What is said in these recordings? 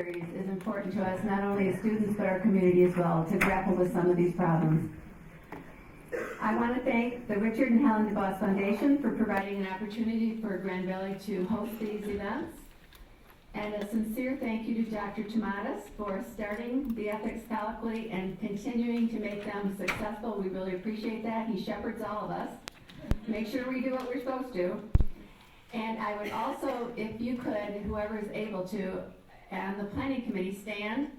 series is important to us, not only as students, but our community as well, to grapple with some of these problems. I want to thank the Richard and Helen DeVos Foundation for providing an opportunity for Grand Valley to host these events. And a sincere thank you to Dr. Tomatis for starting the ethics colloquy and continuing to make them successful. We really appreciate that. He shepherds all of us. Make sure we do what we're supposed to. And I would also, if you could, whoever is able to, and the planning committee stand,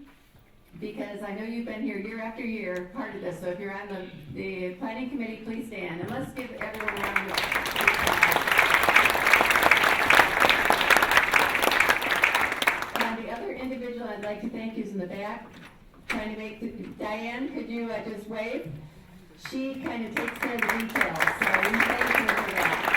because I know you've been here year after year, part of this, so if you're on the planning committee, please stand. And let's give everyone a round of applause. Now, the other individual I'd like to thank is in the back, trying to make, Diane, could you just wave? She kind of takes care of the details, so we thank her for that.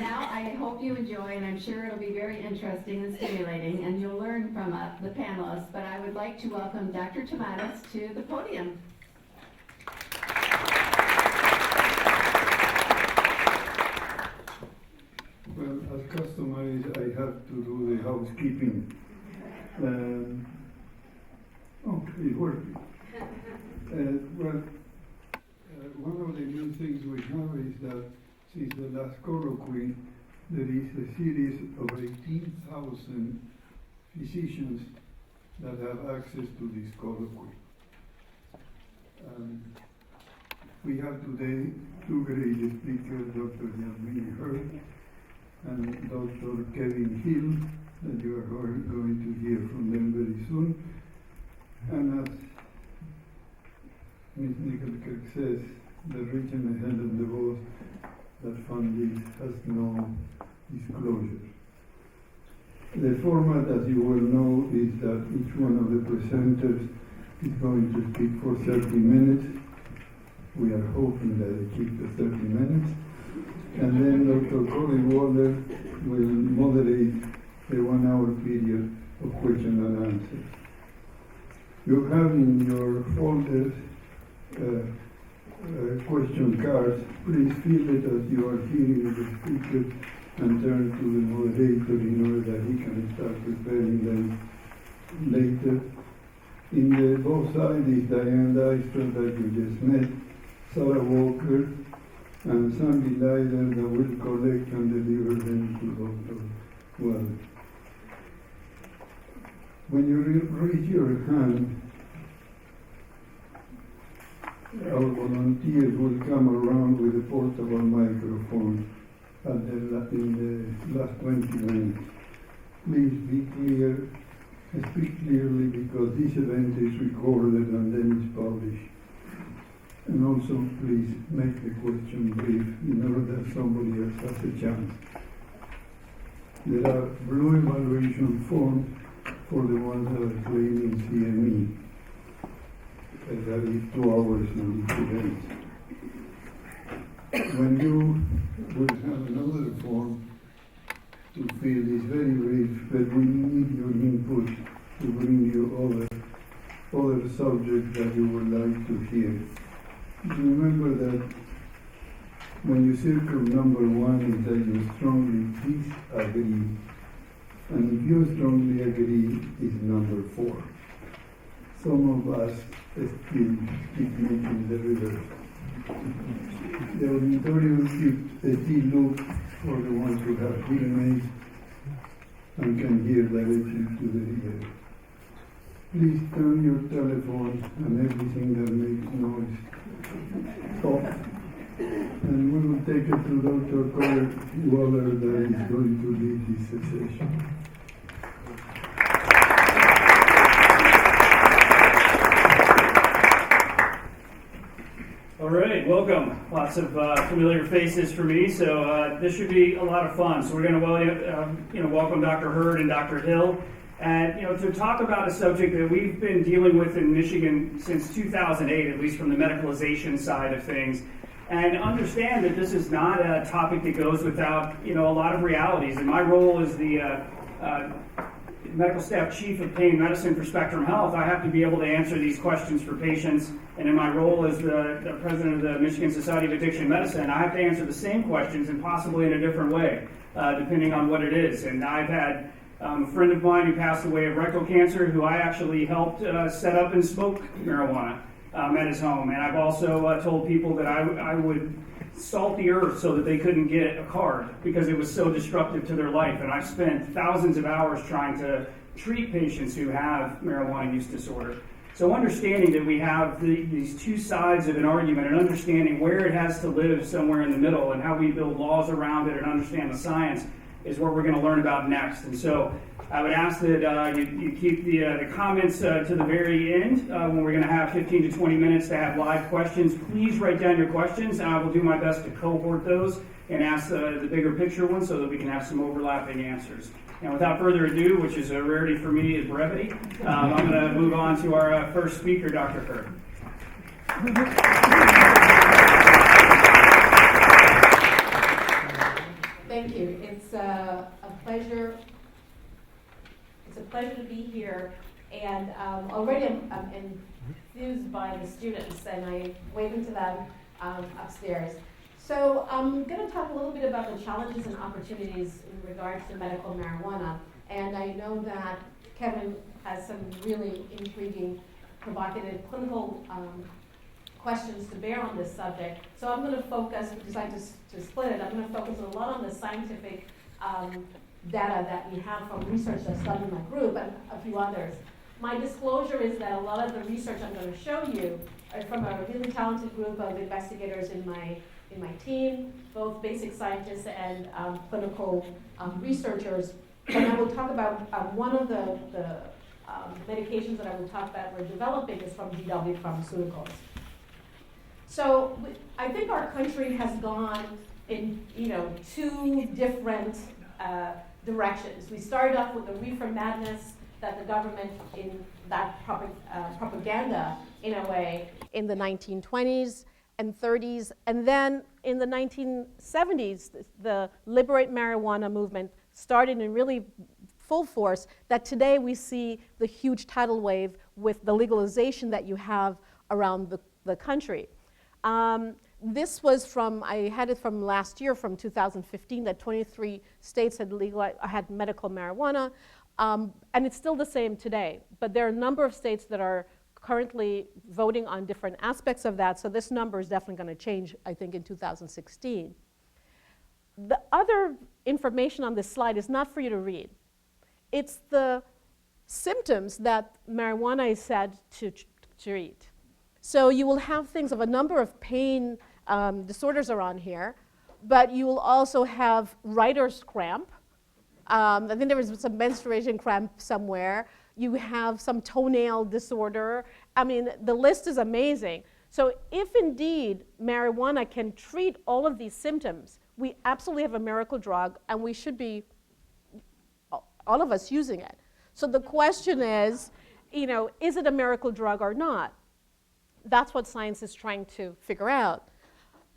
Now, I hope you enjoy, and I'm sure it'll be very interesting and stimulating, and you'll learn from the panelists, but I would like to welcome Dr. Tomatis to the podium. Well, as customary, I have to do the housekeeping. It's working. One of the new things we have is that since the last colloquy, there is a series of 18,000 physicians that have access to this colloquy. We have today two great speakers, Dr. Yasmin Hurd and Dr. Kevin Hill, that you are going to hear from them very soon. And as Ms. Nickelkirk says, the Richard Helen DeVos that fund this has no disclosure. The format, as you will know, is that each one of the presenters is going to speak for 30 minutes. We are hoping that they keep the 30 minutes. And then Dr. Colin Waller will moderate the 1 hour period of question and answer. You have in your folders question cards. Please fill it as you are hearing the speaker and turn to the moderator in order that he can start preparing them later. In the both sides is Diane Dyster that you just met, Sarah Walker, and Sandy Leider that will collect and deliver them to Dr. Waller. When you raise your hand, our volunteers will come around with a portable microphone in the last 20 minutes. Please be clear, speak clearly, because this event is recorded and then it's published. And also, please make the question brief in order that somebody else has a chance. There are blue evaluation forms for the ones that are claiming CME. That is 2 hours on each event. When you will have another form to fill, is very brief, but we need your input to bring you other subjects that you would like to hear. Remember that when you circle number 1 is that you strongly disagree, and if you strongly agree is number 4. Some of us still keep making the reverse. The auditorium keeps a T-loop for the ones who have hearing aids and can hear directly to the ear. Please turn your telephone and everything that makes noise off. And we will take it to Dr. Colin Waller that is going to lead this session. All right, welcome. Lots of familiar faces for me, so this should be a lot of fun. So we're going to welcome Dr. Hurd and Dr. Hill, and to talk about a subject that we've been dealing with in Michigan since 2008, at least from the medicalization side of things, and understand that this is not a topic that goes without a lot of realities. And my role as the medical staff chief of pain medicine for Spectrum Health, I have to be able to answer these questions for patients. And in my role as the president of the Michigan Society of Addiction Medicine, I have to answer the same questions and possibly in a different way, depending on what it is. And I've had A friend of mine who passed away of rectal cancer, who I actually helped set up and smoke marijuana at his home. And I've also told people that I would salt the earth so that they couldn't get a card because it was so destructive to their life. And I've spent thousands of hours trying to treat patients who have marijuana use disorder. So understanding that we have these two sides of an argument and understanding where it has to live somewhere in the middle and how we build laws around it and understand the science is what we're going to learn about next. And so I would ask that you keep the comments to the very end when we're going to have 15 to 20 minutes to have live questions. Please write down your questions, and I will do my best to cohort those and ask the bigger picture ones so that we can have some overlapping answers. And without further ado, which is a rarity for me, is brevity, I'm going to move on to our first speaker, Dr. Hurd. Thank you. It's a pleasure. It's a pleasure to be here, and already I'm enthused by the students, and I waving to them upstairs. So I'm going to talk a little bit about the challenges and opportunities in regards to medical marijuana, and I know that Kevin has some really intriguing, provocative clinical questions to bear on this subject. So I'm going to focus, we decided to split it, I'm going to focus a lot on the scientific data that we have from research that's done in my group and a few others. My disclosure is that a lot of the research I'm going to show you are from a really talented group of investigators in my team, both basic scientists and clinical researchers. And I will talk about one of the medications that I will talk about we're developing is from GW Pharmaceuticals. So I think our country has gone in two different directions. We started off with the reefer madness that the government in that propaganda in a way in the 1920s and 30s, and then in the 1970s the Liberate Marijuana movement started in really full force, that today we see the huge tidal wave with the legalization that you have around the country. This was I had it from last year, from 2015, that 23 states had medical marijuana, and it's still the same today. But there are a number of states that are currently voting on different aspects of that, so this number is definitely going to change, I think, in 2016. The other information on this slide is not for you to read. It's the symptoms that marijuana is said to treat. So you will have things of a number of pain disorders are on here, but you will also have writer's cramp. I think there was some menstruation cramp somewhere. You have some toenail disorder. I mean, the list is amazing. So if indeed marijuana can treat all of these symptoms, we absolutely have a miracle drug, and we should be, all of us, using it. So the question is, is it a miracle drug or not? That's what science is trying to figure out.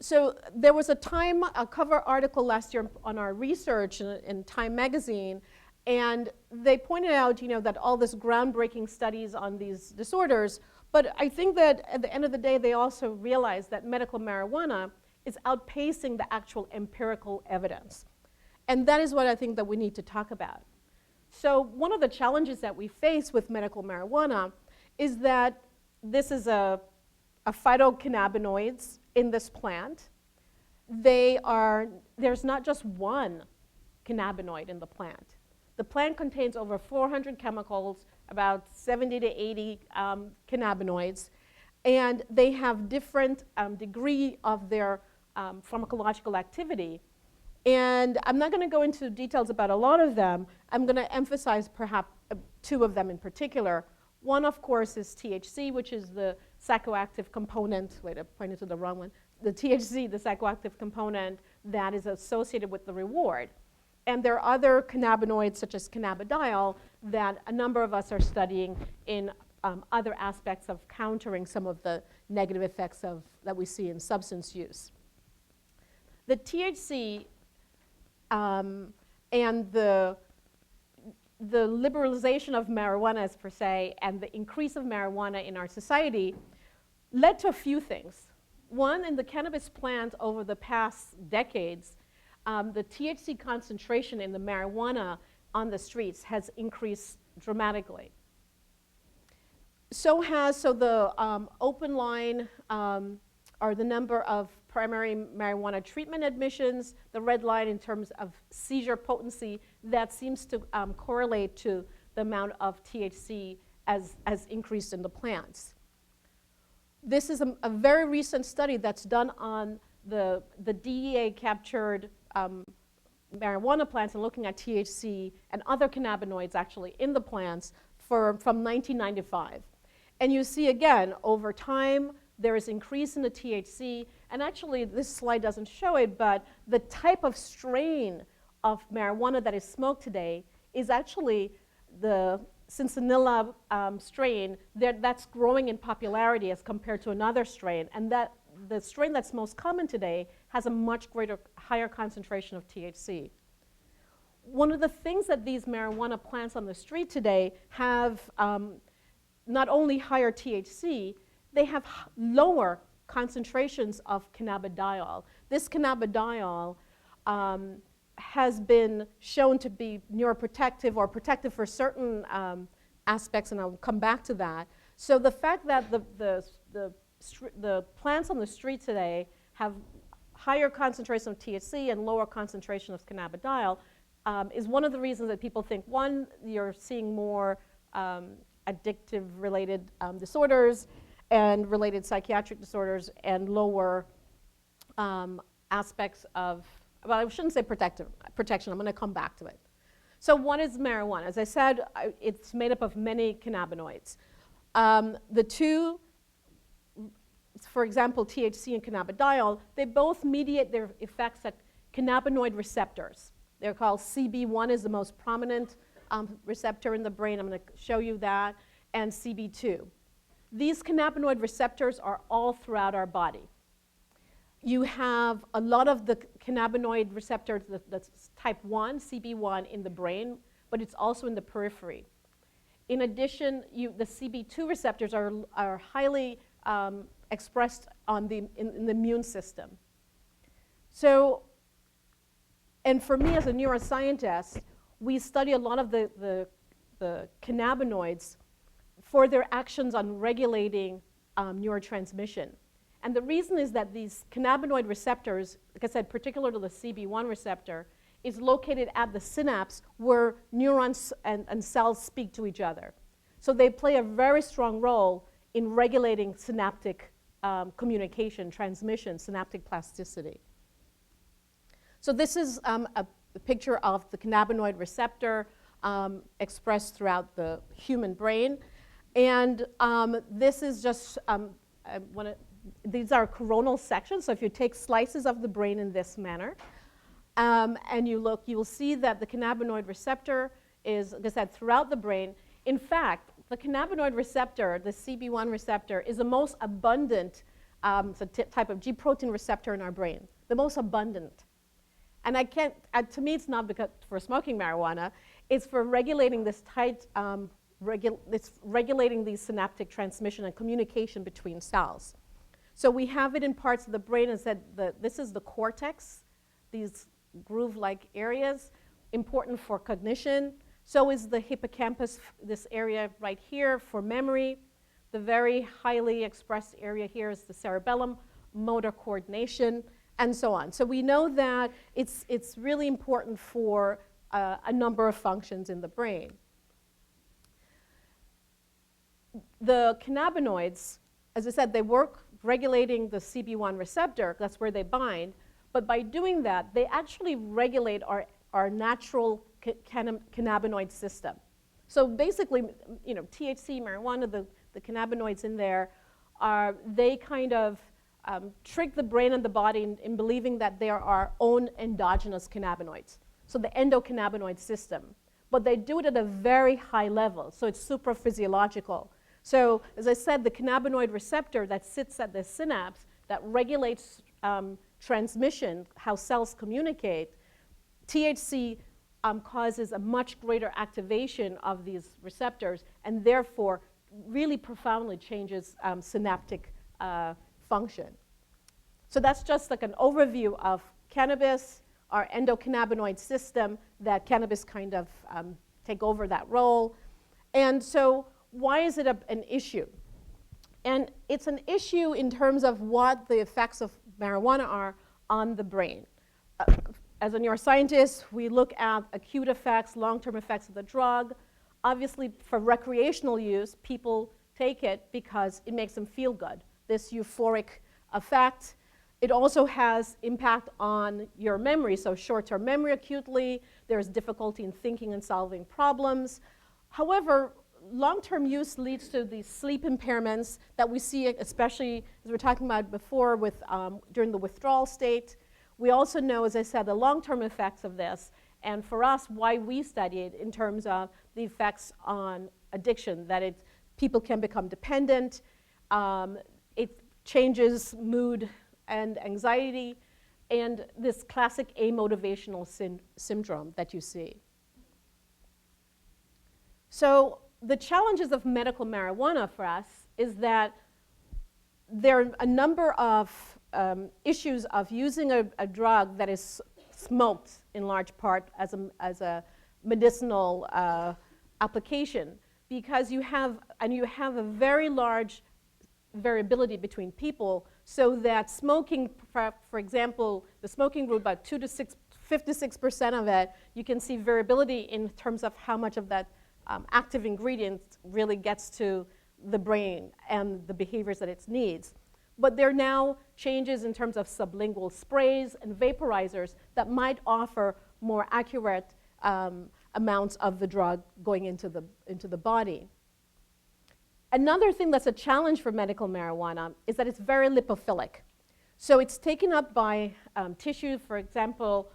So there was a cover article last year on our research in Time magazine, and they pointed out, that all this groundbreaking studies on these disorders, but I think that at the end of the day, they also realized that medical marijuana is outpacing the actual empirical evidence. And that is what I think that we need to talk about. So one of the challenges that we face with medical marijuana is that this is a phytocannabinoids in this plant. There's not just one cannabinoid in the plant. The plant contains over 400 chemicals, about 70 to 80 cannabinoids, and they have different degree of their pharmacological activity. And I'm not going to go into details about a lot of them. I'm going to emphasize perhaps two of them in particular. One, of course, is THC, which is the psychoactive component. Wait, I pointed to the wrong one. The THC, the psychoactive component that is associated with the reward. And there are other cannabinoids, such as cannabidiol, that a number of us are studying in other aspects of countering some of the negative effects that we see in substance use. The THC and the liberalization of marijuana, as per se, and the increase of marijuana in our society led to a few things. One, in the cannabis plant over the past decades, the THC concentration in the marijuana on the streets has increased dramatically. So the open line are the number of primary marijuana treatment admissions, the red line in terms of seizure potency, that seems to correlate to the amount of THC as increased in the plants. This is a very recent study that's done on the DEA captured marijuana plants and looking at THC and other cannabinoids actually in the plants from 1995. And you see again, over time, there is increase in the THC, and actually this slide doesn't show it, but the type of strain of marijuana that is smoked today is actually the Cincinilla strain that's growing in popularity as compared to another strain, and that the strain that's most common today has a much higher concentration of THC. One of the things that these marijuana plants on the street today have not only higher THC, they have lower concentrations of cannabidiol. This cannabidiol has been shown to be neuroprotective or protective for certain aspects, and I'll come back to that. So the fact that the plants on the street today have higher concentration of THC and lower concentration of cannabidiol is one of the reasons that people think, one, you're seeing more addictive related disorders and related psychiatric disorders and lower aspects of, well, I shouldn't say protection, I'm going to come back to it. So what is marijuana? As I said, it's made up of many cannabinoids. The two, for example, THC and cannabidiol, they both mediate their effects at cannabinoid receptors. They're called CB1 is the most prominent receptor in the brain. I'm going to show you that, and CB2. These cannabinoid receptors are all throughout our body. You have a lot of the cannabinoid receptors, that's type 1, CB1, in the brain, but it's also in the periphery. In addition, the CB2 receptors are highly expressed in the immune system. So, and for me as a neuroscientist, we study a lot of the cannabinoids for their actions on regulating neurotransmission. And the reason is that these cannabinoid receptors, like I said, particularly the CB1 receptor, is located at the synapse where neurons and cells speak to each other. So they play a very strong role in regulating synaptic communication, transmission, synaptic plasticity. So this is a picture of the cannabinoid receptor expressed throughout the human brain. And this is just, these are coronal sections, so if you take slices of the brain in this manner, and you look, you will see that the cannabinoid receptor is, like I said, throughout the brain. In fact, the cannabinoid receptor, the CB1 receptor, is the most abundant type of G protein receptor in our brain, the most abundant. And I can't, to me it's not because for smoking marijuana, it's for regulating this tight, it's regulating the synaptic transmission and communication between cells. So we have it in parts of the brain, and said this is the cortex, these groove-like areas, important for cognition. So is the hippocampus, this area right here, for memory. The very highly expressed area here is the cerebellum, motor coordination, and so on. So we know that it's really important for a number of functions in the brain. The cannabinoids, as I said, they work regulating the CB1 receptor, that's where they bind, but by doing that, they actually regulate our natural cannabinoid system. So basically, you know, THC, marijuana, the cannabinoids in there, they kind of trick the brain and the body in believing that they are our own endogenous cannabinoids, so the endocannabinoid system. But they do it at a very high level, so it's supraphysiological. So, as I said, the cannabinoid receptor that sits at the synapse that regulates transmission, how cells communicate, THC causes a much greater activation of these receptors and therefore really profoundly changes synaptic function. So that's just like an overview of cannabis, our endocannabinoid system, that cannabis kind of take over that role. And so why is it an issue? And it's an issue in terms of what the effects of marijuana are on the brain. As a neuroscientist, we look at acute effects, long-term effects of the drug. Obviously, for recreational use, people take it because it makes them feel good, this euphoric effect. It also has impact on your memory, so short-term memory acutely. There's difficulty in thinking and solving problems. However, long-term use leads to these sleep impairments that we see, especially as we were talking about before with, during the withdrawal state. We also know, as I said, the long-term effects of this, and for us, why we study it in terms of the effects on addiction, that people can become dependent, it changes mood and anxiety, and this classic amotivational syndrome that you see. So the challenges of medical marijuana for us is that there are a number of issues of using a drug that is smoked in large part as a medicinal application, because you have a very large variability between people, so that smoking, for example, the smoking group, about 56% of it, you can see variability in terms of how much of that active ingredient really gets to the brain and the behaviors that it needs. But there are now changes in terms of sublingual sprays and vaporizers that might offer more accurate amounts of the drug going into the body. Another thing that's a challenge for medical marijuana is that it's very lipophilic. So it's taken up by tissue, for example,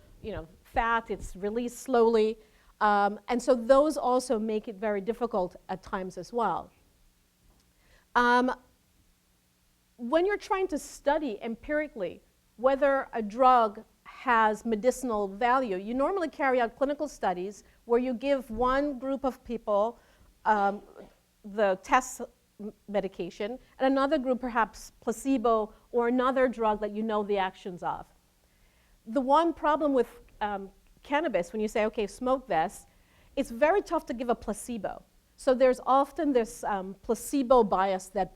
fat, it's released slowly. And so those also make it very difficult at times as well. When you're trying to study empirically whether a drug has medicinal value, you normally carry out clinical studies where you give one group of people the test medication, and another group perhaps placebo or another drug that you know the actions of. The one problem with cannabis, when you say, okay, smoke this, it's very tough to give a placebo. So there's often this placebo bias that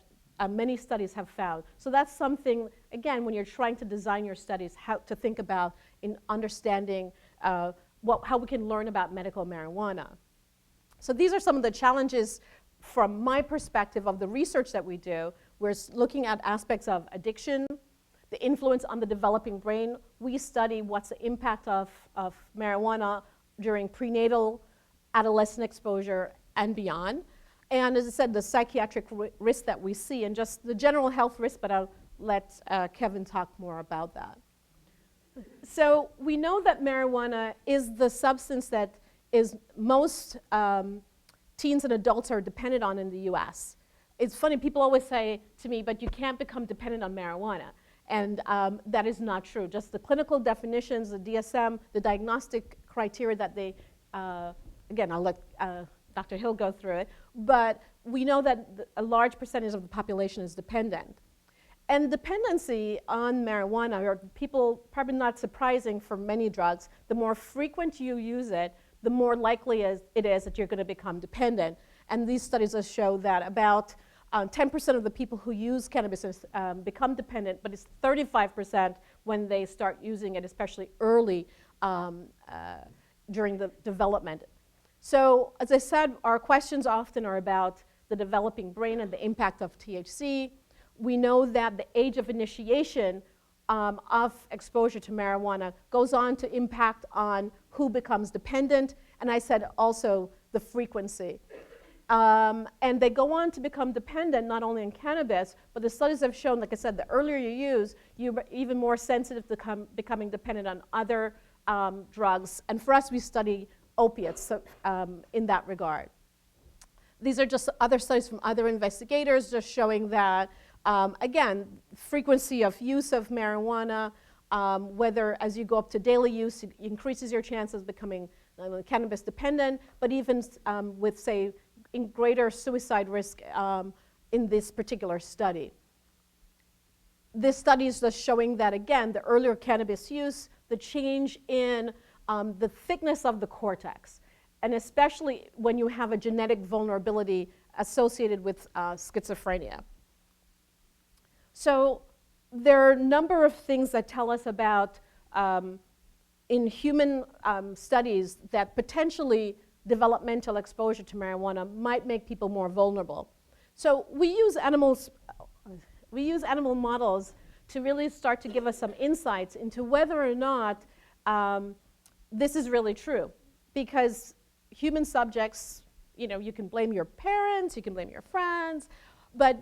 many studies have found. So that's something, again, when you're trying to design your studies, how to think about in understanding how we can learn about medical marijuana. So these are some of the challenges from my perspective of the research that we do. We're looking at aspects of addiction, the influence on the developing brain. We study what's the impact of marijuana during prenatal, adolescent exposure, and beyond. And as I said, the psychiatric risk that we see, and just the general health risk, but I'll let Kevin talk more about that. So we know that marijuana is the substance that is most teens and adults are dependent on in the US. It's funny, people always say to me, but you can't become dependent on marijuana. And that is not true. Just the clinical definitions, the DSM, the diagnostic criteria that they, again, I'll let Dr. Hill go through it, but we know that a large percentage of the population is dependent. And dependency on marijuana, or people, probably not surprising for many drugs, the more frequent you use it, the more likely it is that you're going to become dependent. And these studies show that about 10% of the people who use cannabis become dependent, but it's 35% when they start using it, especially early during the development. So, as I said, our questions often are about the developing brain and the impact of THC. We know that the age of initiation of exposure to marijuana goes on to impact on who becomes dependent, and I said also the frequency. And they go on to become dependent not only on cannabis, but the studies have shown, like I said, the earlier you use, you're even more sensitive to becoming dependent on other drugs. And for us, we study opiates so, in that regard. These are just other studies from other investigators just showing that, again, frequency of use of marijuana, whether as you go up to daily use, it increases your chances of becoming cannabis dependent, but even with, say, in greater suicide risk in this particular study. This study is just showing that, again, the earlier cannabis use, the change in the thickness of the cortex, and especially when you have a genetic vulnerability associated with schizophrenia. So there are a number of things that tell us about, in human studies, that potentially developmental exposure to marijuana might make people more vulnerable. So we use animal models to really start to give us some insights into whether or not this is really true. Because human subjects, you can blame your parents, you can blame your friends, but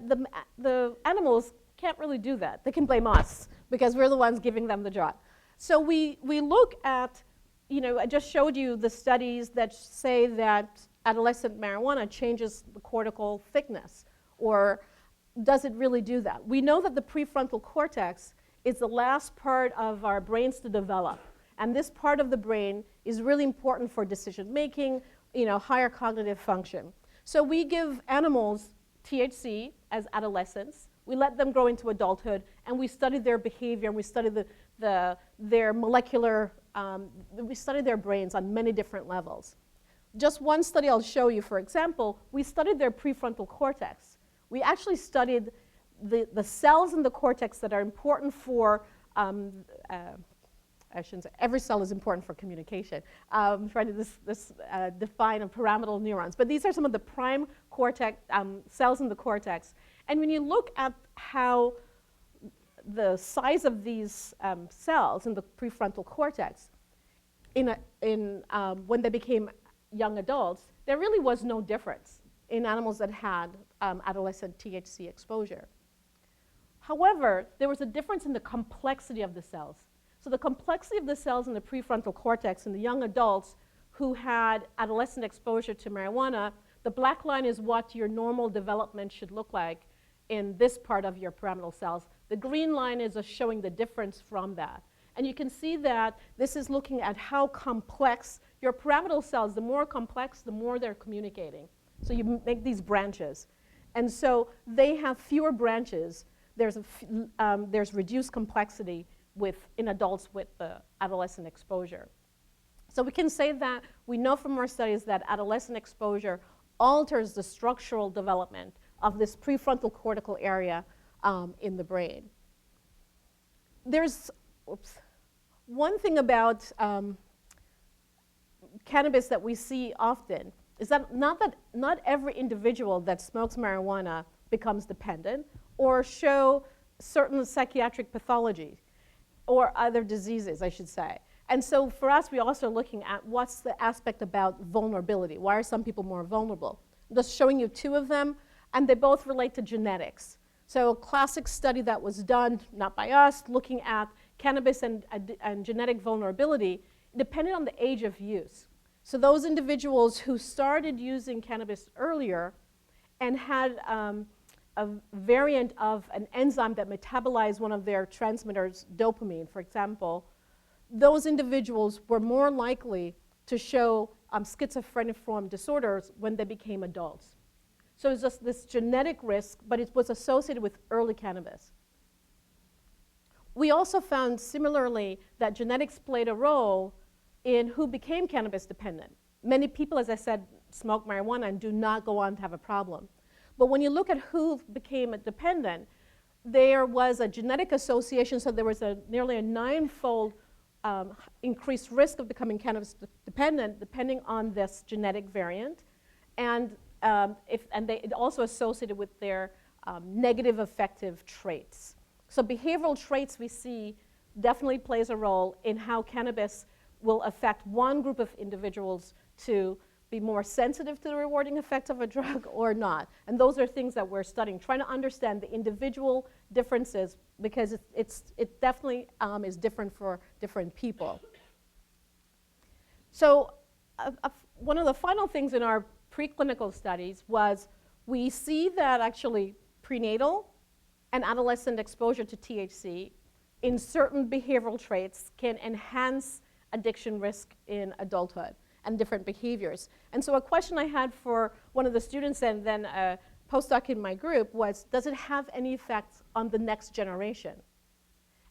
the animals can't really do that. They can blame us because we're the ones giving them the drug. So we look at, I just showed you the studies that say that adolescent marijuana changes the cortical thickness, or does it really do that? We know that the prefrontal cortex is the last part of our brains to develop, and this part of the brain is really important for decision making, higher cognitive function. So we give animals THC as adolescents, we let them grow into adulthood, and we study their behavior, and we study their molecular, we study their brains on many different levels. Just one study I'll show you, for example, we studied their prefrontal cortex. We actually studied the cells in the cortex that are important for, I shouldn't say, every cell is important for communication. Trying to define pyramidal neurons. But these are some of the prime cortex, cells in the cortex. And when you look at how the size of these cells in the prefrontal cortex, when they became young adults, there really was no difference in animals that had adolescent THC exposure. However, there was a difference in the complexity of the cells. So the complexity of the cells in the prefrontal cortex in the young adults who had adolescent exposure to marijuana, the black line is what your normal development should look like in this part of your pyramidal cells. The green line is showing the difference from that. And you can see that this is looking at how complex your pyramidal cells, the more complex, the more they're communicating. So you make these branches. And so they have fewer branches. There's reduced complexity in adults with the adolescent exposure. So we can say that we know from our studies that adolescent exposure alters the structural development of this prefrontal cortical area in the brain. There's one thing about cannabis that we see often is that not every individual that smokes marijuana becomes dependent or show certain psychiatric pathologies or other diseases, I should say. And so for us, we're also looking at what's the aspect about vulnerability. Why are some people more vulnerable? I'm just showing you two of them, and they both relate to genetics. So a classic study that was done, not by us, looking at cannabis and genetic vulnerability depended on the age of use. So those individuals who started using cannabis earlier and had a variant of an enzyme that metabolized one of their transmitters, dopamine, for example, those individuals were more likely to show schizophreniform disorders when they became adults. So it's just this genetic risk, but it was associated with early cannabis. We also found similarly that genetics played a role in who became cannabis dependent. Many people, as I said, smoke marijuana and do not go on to have a problem. But when you look at who became dependent, there was a genetic association, so there was nearly a 9-fold increased risk of becoming cannabis dependent depending on this genetic variant. And it also associated with their negative affective traits. So behavioral traits we see definitely plays a role in how cannabis will affect one group of individuals to be more sensitive to the rewarding effect of a drug or not. And those are things that we're studying, trying to understand the individual differences because it definitely is different for different people. So one of the final things in our preclinical studies was we see that actually prenatal and adolescent exposure to THC in certain behavioral traits can enhance addiction risk in adulthood and different behaviors. And so a question I had for one of the students and then a postdoc in my group was, does it have any effects on the next generation?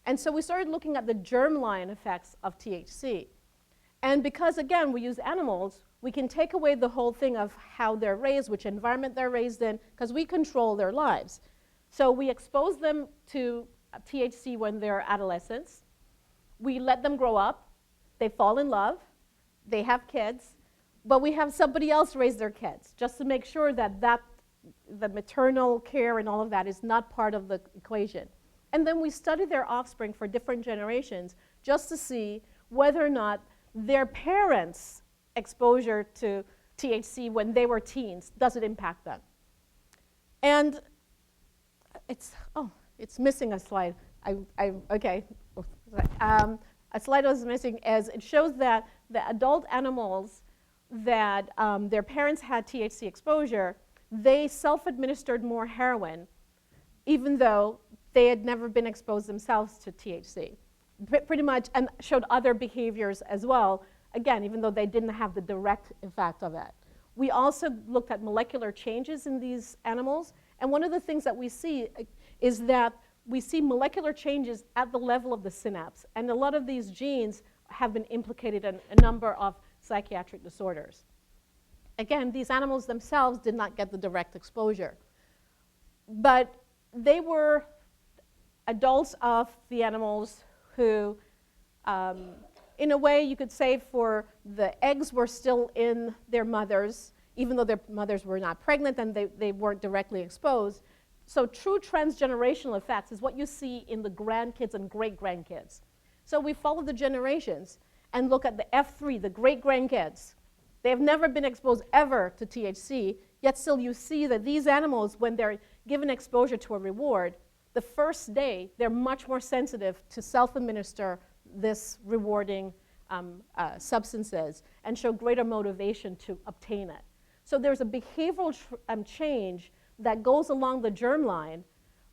And so we started looking at the germline effects of THC. And because, again, we use animals, we can take away the whole thing of how they're raised, which environment they're raised in, because we control their lives. So we expose them to THC when they're adolescents. We let them grow up. They fall in love. They have kids. But we have somebody else raise their kids, just to make sure that the maternal care and all of that is not part of the equation. And then we study their offspring for different generations just to see whether or not their parents' exposure to THC when they were teens, does it impact them? And it's missing a slide. Okay. A slide was missing as it shows that the adult animals that their parents had THC exposure, they self-administered more heroin, even though they had never been exposed themselves to THC. Pretty much, and showed other behaviors as well, again, even though they didn't have the direct effect of it. We also looked at molecular changes in these animals, and one of the things that we see is that we see molecular changes at the level of the synapse, and a lot of these genes have been implicated in a number of psychiatric disorders. Again, these animals themselves did not get the direct exposure, but they were adults of the animals who, in a way, you could say for the eggs were still in their mothers, even though their mothers were not pregnant and they weren't directly exposed. So true transgenerational effects is what you see in the grandkids and great-grandkids. So we follow the generations and look at the F3, the great-grandkids. They have never been exposed ever to THC, yet still you see that these animals, when they're given exposure to a reward, the first day, they're much more sensitive to self-administer this rewarding substances and show greater motivation to obtain it. So there's a behavioral change that goes along the germline.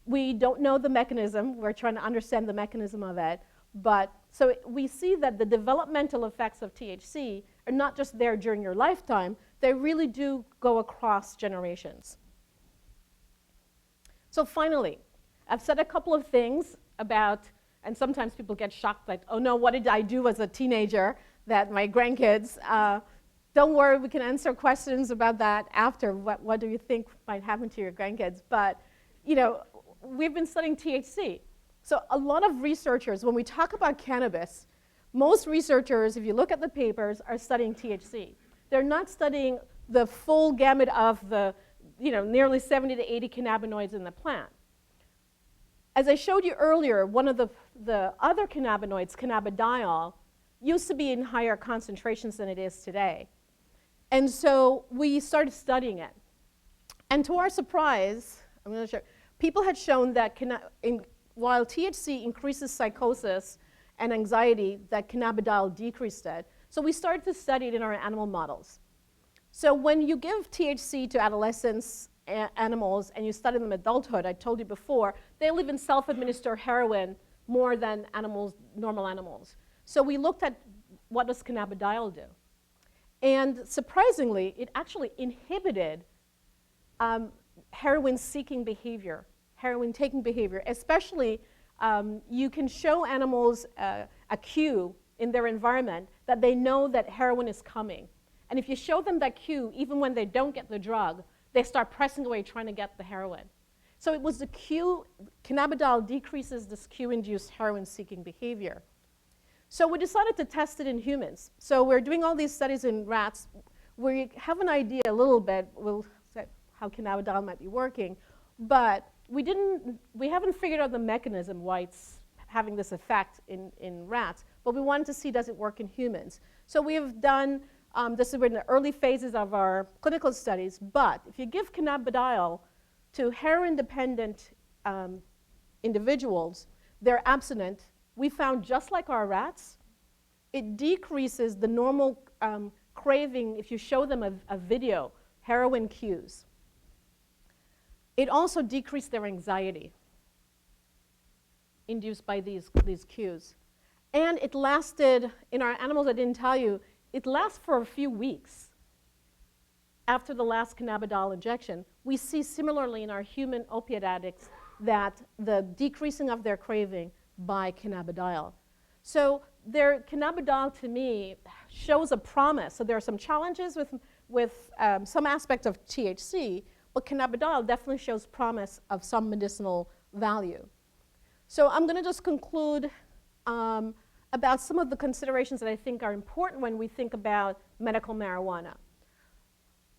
We don't know the mechanism. We're trying to understand the mechanism of it. But so we see that the developmental effects of THC are not just there during your lifetime. They really do go across generations. So finally, I've said a couple of things about, and sometimes people get shocked, like, oh no, what did I do as a teenager that my grandkids, don't worry, we can answer questions about that after. What do you think might happen to your grandkids? But, you know, we've been studying THC. So a lot of researchers, when we talk about cannabis, most researchers, if you look at the papers, are studying THC. They're not studying the full gamut of the, nearly 70 to 80 cannabinoids in the plant. As I showed you earlier, one of the other cannabinoids, cannabidiol, used to be in higher concentrations than it is today. And so we started studying it. And to our surprise, I'm going to show, people had shown that while THC increases psychosis and anxiety, that cannabidiol decreased it. So we started to study it in our animal models. So when you give THC to adolescents, animals, and you study them in adulthood, I told you before, they live in self-administer heroin more than animals, normal animals. So we looked at what does cannabidiol do. And surprisingly, it actually inhibited heroin-seeking behavior, heroin-taking behavior. Especially, you can show animals a cue in their environment that they know that heroin is coming. And if you show them that cue, even when they don't get the drug, they start pressing away trying to get the heroin. So it was the cue, cannabidiol decreases this cue-induced heroin-seeking behavior. So we decided to test it in humans. So we're doing all these studies in rats. We have an idea a little bit how cannabidiol might be working, but we haven't figured out the mechanism why it's having this effect in rats, but we wanted to see does it work in humans. So we have done, this is in the early phases of our clinical studies, but if you give cannabidiol to heroin-dependent individuals, they're abstinent. We found, just like our rats, it decreases the normal craving if you show them a video, heroin cues. It also decreased their anxiety induced by these cues. And it lasted, in our animals I didn't tell you, it lasts for a few weeks after the last cannabidiol injection. We see similarly in our human opiate addicts that the decreasing of their craving by cannabidiol. So cannabidiol to me shows a promise. So there are some challenges with some aspect of THC, but cannabidiol definitely shows promise of some medicinal value. So I'm going to just conclude about some of the considerations that I think are important when we think about medical marijuana.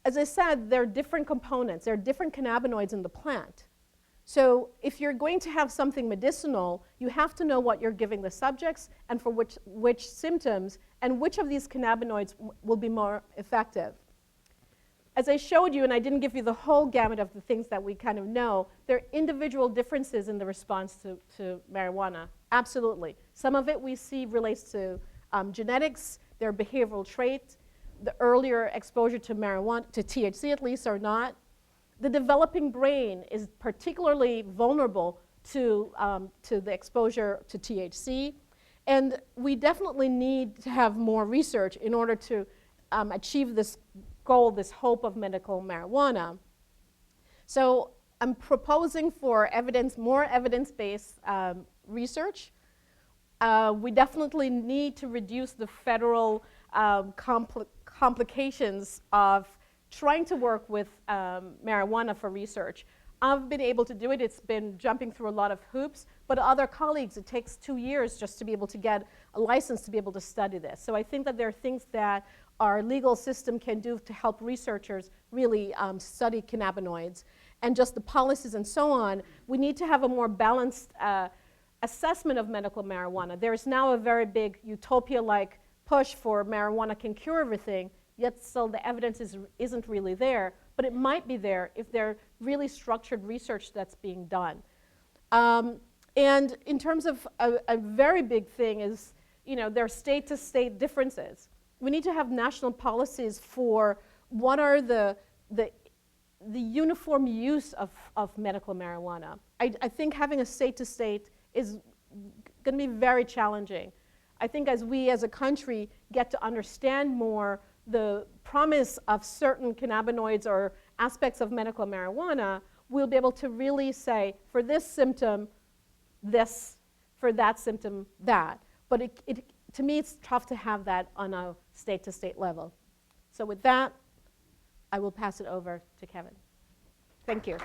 As I said, there are different components. There are different cannabinoids in the plant. So if you're going to have something medicinal, you have to know what you're giving the subjects and for which symptoms and which of these cannabinoids will be more effective. As I showed you, and I didn't give you the whole gamut of the things that we kind of know, there are individual differences in the response to marijuana. Absolutely. Some of it we see relates to genetics, their behavioral traits, the earlier exposure to marijuana, to THC at least, or not. The developing brain is particularly vulnerable to the exposure to THC. And we definitely need to have more research in order to achieve this goal, this hope of medical marijuana. So I'm proposing for more evidence-based research. We definitely need to reduce the federal complications of trying to work with marijuana for research. I've been able to do it. It's been jumping through a lot of hoops, but other colleagues, it takes 2 years just to be able to get a license to be able to study this. So I think that there are things that our legal system can do to help researchers really study cannabinoids. And just the policies and so on, we need to have a more balanced assessment of medical marijuana. There's now a very big utopia-like push for marijuana can cure everything, yet still the evidence isn't really there, but it might be there if there's really structured research that's being done. And in terms of a very big thing is, there are state-to-state differences. We need to have national policies for what are the uniform use of medical marijuana. I think having a state-to-state is going to be very challenging. I think as we as a country get to understand more the promise of certain cannabinoids or aspects of medical marijuana, we'll be able to really say, for this symptom, this, for that symptom, that. But to me, it's tough to have that on a state-to-state level. So with that, I will pass it over to Kevin. Thank you.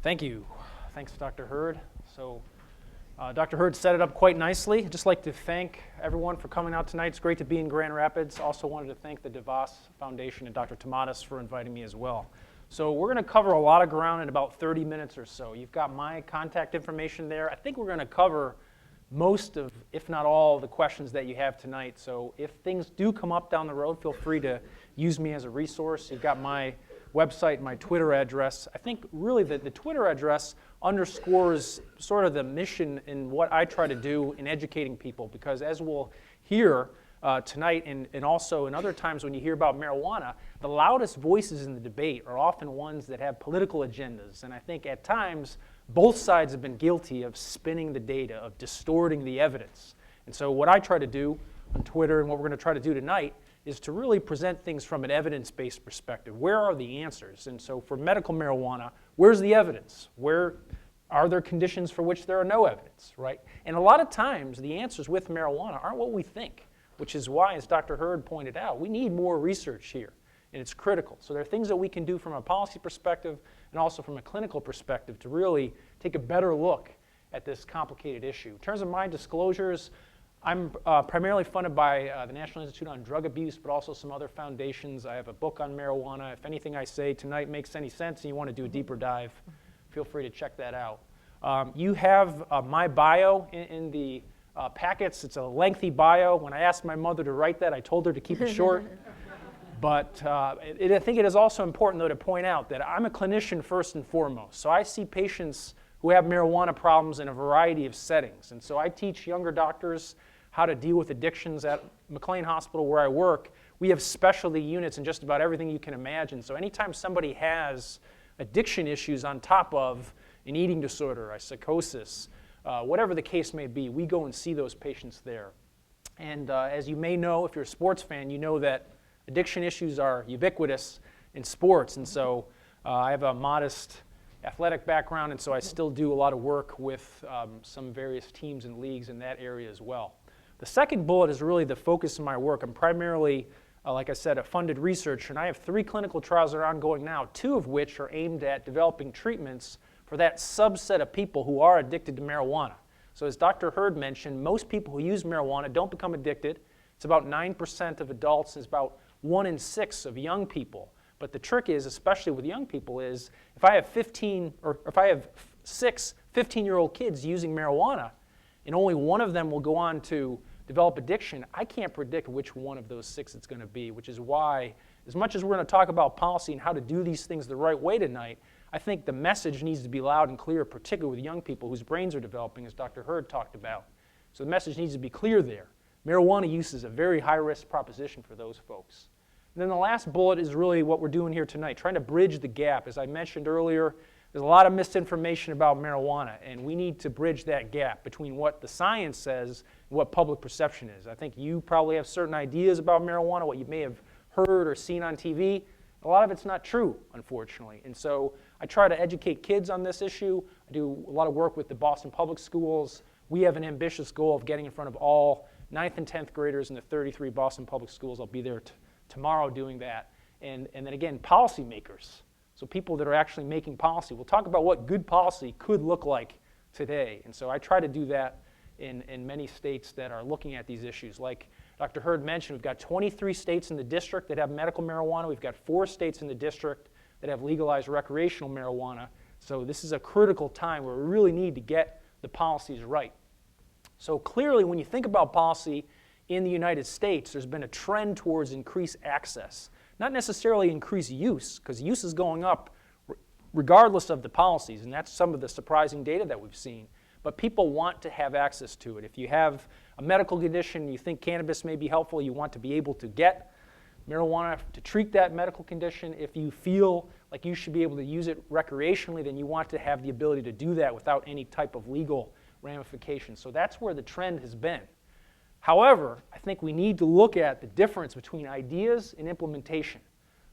Thank you. Thanks, Dr. Hurd. So Dr. Hurd set it up quite nicely. I'd just like to thank everyone for coming out tonight. It's great to be in Grand Rapids. Also wanted to thank the DeVos Foundation and Dr. Tomatis for inviting me as well. So we're going to cover a lot of ground in about 30 minutes or so. You've got my contact information there. I think we're going to cover most of, if not all, the questions that you have tonight. So if things do come up down the road, feel free to use me as a resource. You've got my website, my Twitter address. I think really that the Twitter address underscores sort of the mission in what I try to do in educating people, because as we'll hear tonight and also in other times when you hear about marijuana, the loudest voices in the debate are often ones that have political agendas. And I think at times both sides have been guilty of spinning the data, of distorting the evidence. And so what I try to do on Twitter and what we're going to try to do tonight is to really present things from an evidence-based perspective. Where are the answers? And so for medical marijuana, where's the evidence? Where are there conditions for which there are no evidence, right? And a lot of times the answers with marijuana aren't what we think, which is why, as Dr. Hurd pointed out, we need more research here, and it's critical. So there are things that we can do from a policy perspective and also from a clinical perspective to really take a better look at this complicated issue. In terms of my disclosures, I'm primarily funded by the National Institute on Drug Abuse, but also some other foundations. I have a book on marijuana. If anything I say tonight makes any sense and you want to do a deeper dive, feel free to check that out. You have my bio in the packets. It's a lengthy bio. When I asked my mother to write that, I told her to keep it short. But I think it is also important, though, to point out that I'm a clinician first and foremost. So I see patients who have marijuana problems in a variety of settings. And so I teach younger doctors how to deal with addictions at McLean Hospital where I work. We have specialty units in just about everything you can imagine. So anytime somebody has addiction issues on top of an eating disorder, a psychosis, whatever the case may be, we go and see those patients there. And as you may know, if you're a sports fan, you know that addiction issues are ubiquitous in sports. And so I have a modest athletic background, and so I still do a lot of work with some various teams and leagues in that area as well. The second bullet is really the focus of my work. I'm primarily, like I said, a funded researcher, and I have 3 clinical trials that are ongoing now, 2 of which are aimed at developing treatments for that subset of people who are addicted to marijuana. So as Dr. Hurd mentioned, most people who use marijuana don't become addicted. It's about 9% of adults, it's about 1 in 6 of young people. But the trick is, especially with young people, is if I have 6 15-year-old kids using marijuana, and only one of them will go on to develop addiction, I can't predict which one of those 6 it's going to be, which is why, as much as we're going to talk about policy and how to do these things the right way tonight, I think the message needs to be loud and clear, particularly with young people whose brains are developing, as Dr. Hurd talked about. So the message needs to be clear there. Marijuana use is a very high-risk proposition for those folks. And then the last bullet is really what we're doing here tonight, trying to bridge the gap. As I mentioned earlier, there's a lot of misinformation about marijuana, and we need to bridge that gap between what the science says and what public perception is. I think you probably have certain ideas about marijuana, what you may have heard or seen on TV. A lot of it's not true, unfortunately. And so I try to educate kids on this issue. I do a lot of work with the Boston Public Schools. We have an ambitious goal of getting in front of all 9th and 10th graders in the 33 Boston Public Schools. I'll be there tomorrow doing that. And then again, policymakers. So people that are actually making policy. We'll talk about what good policy could look like today. And so I try to do that in many states that are looking at these issues. Like Dr. Hurd mentioned, we've got 23 states in the district that have medical marijuana. We've got 4 states in the district that have legalized recreational marijuana. So this is a critical time where we really need to get the policies right. So clearly, when you think about policy in the United States, there's been a trend towards increased access. Not necessarily increased use, because use is going up regardless of the policies, and that's some of the surprising data that we've seen. But people want to have access to it. If you have a medical condition, you think cannabis may be helpful, you want to be able to get marijuana to treat that medical condition. If you feel like you should be able to use it recreationally, then you want to have the ability to do that without any type of legal ramifications. So that's where the trend has been. However, I think we need to look at the difference between ideas and implementation.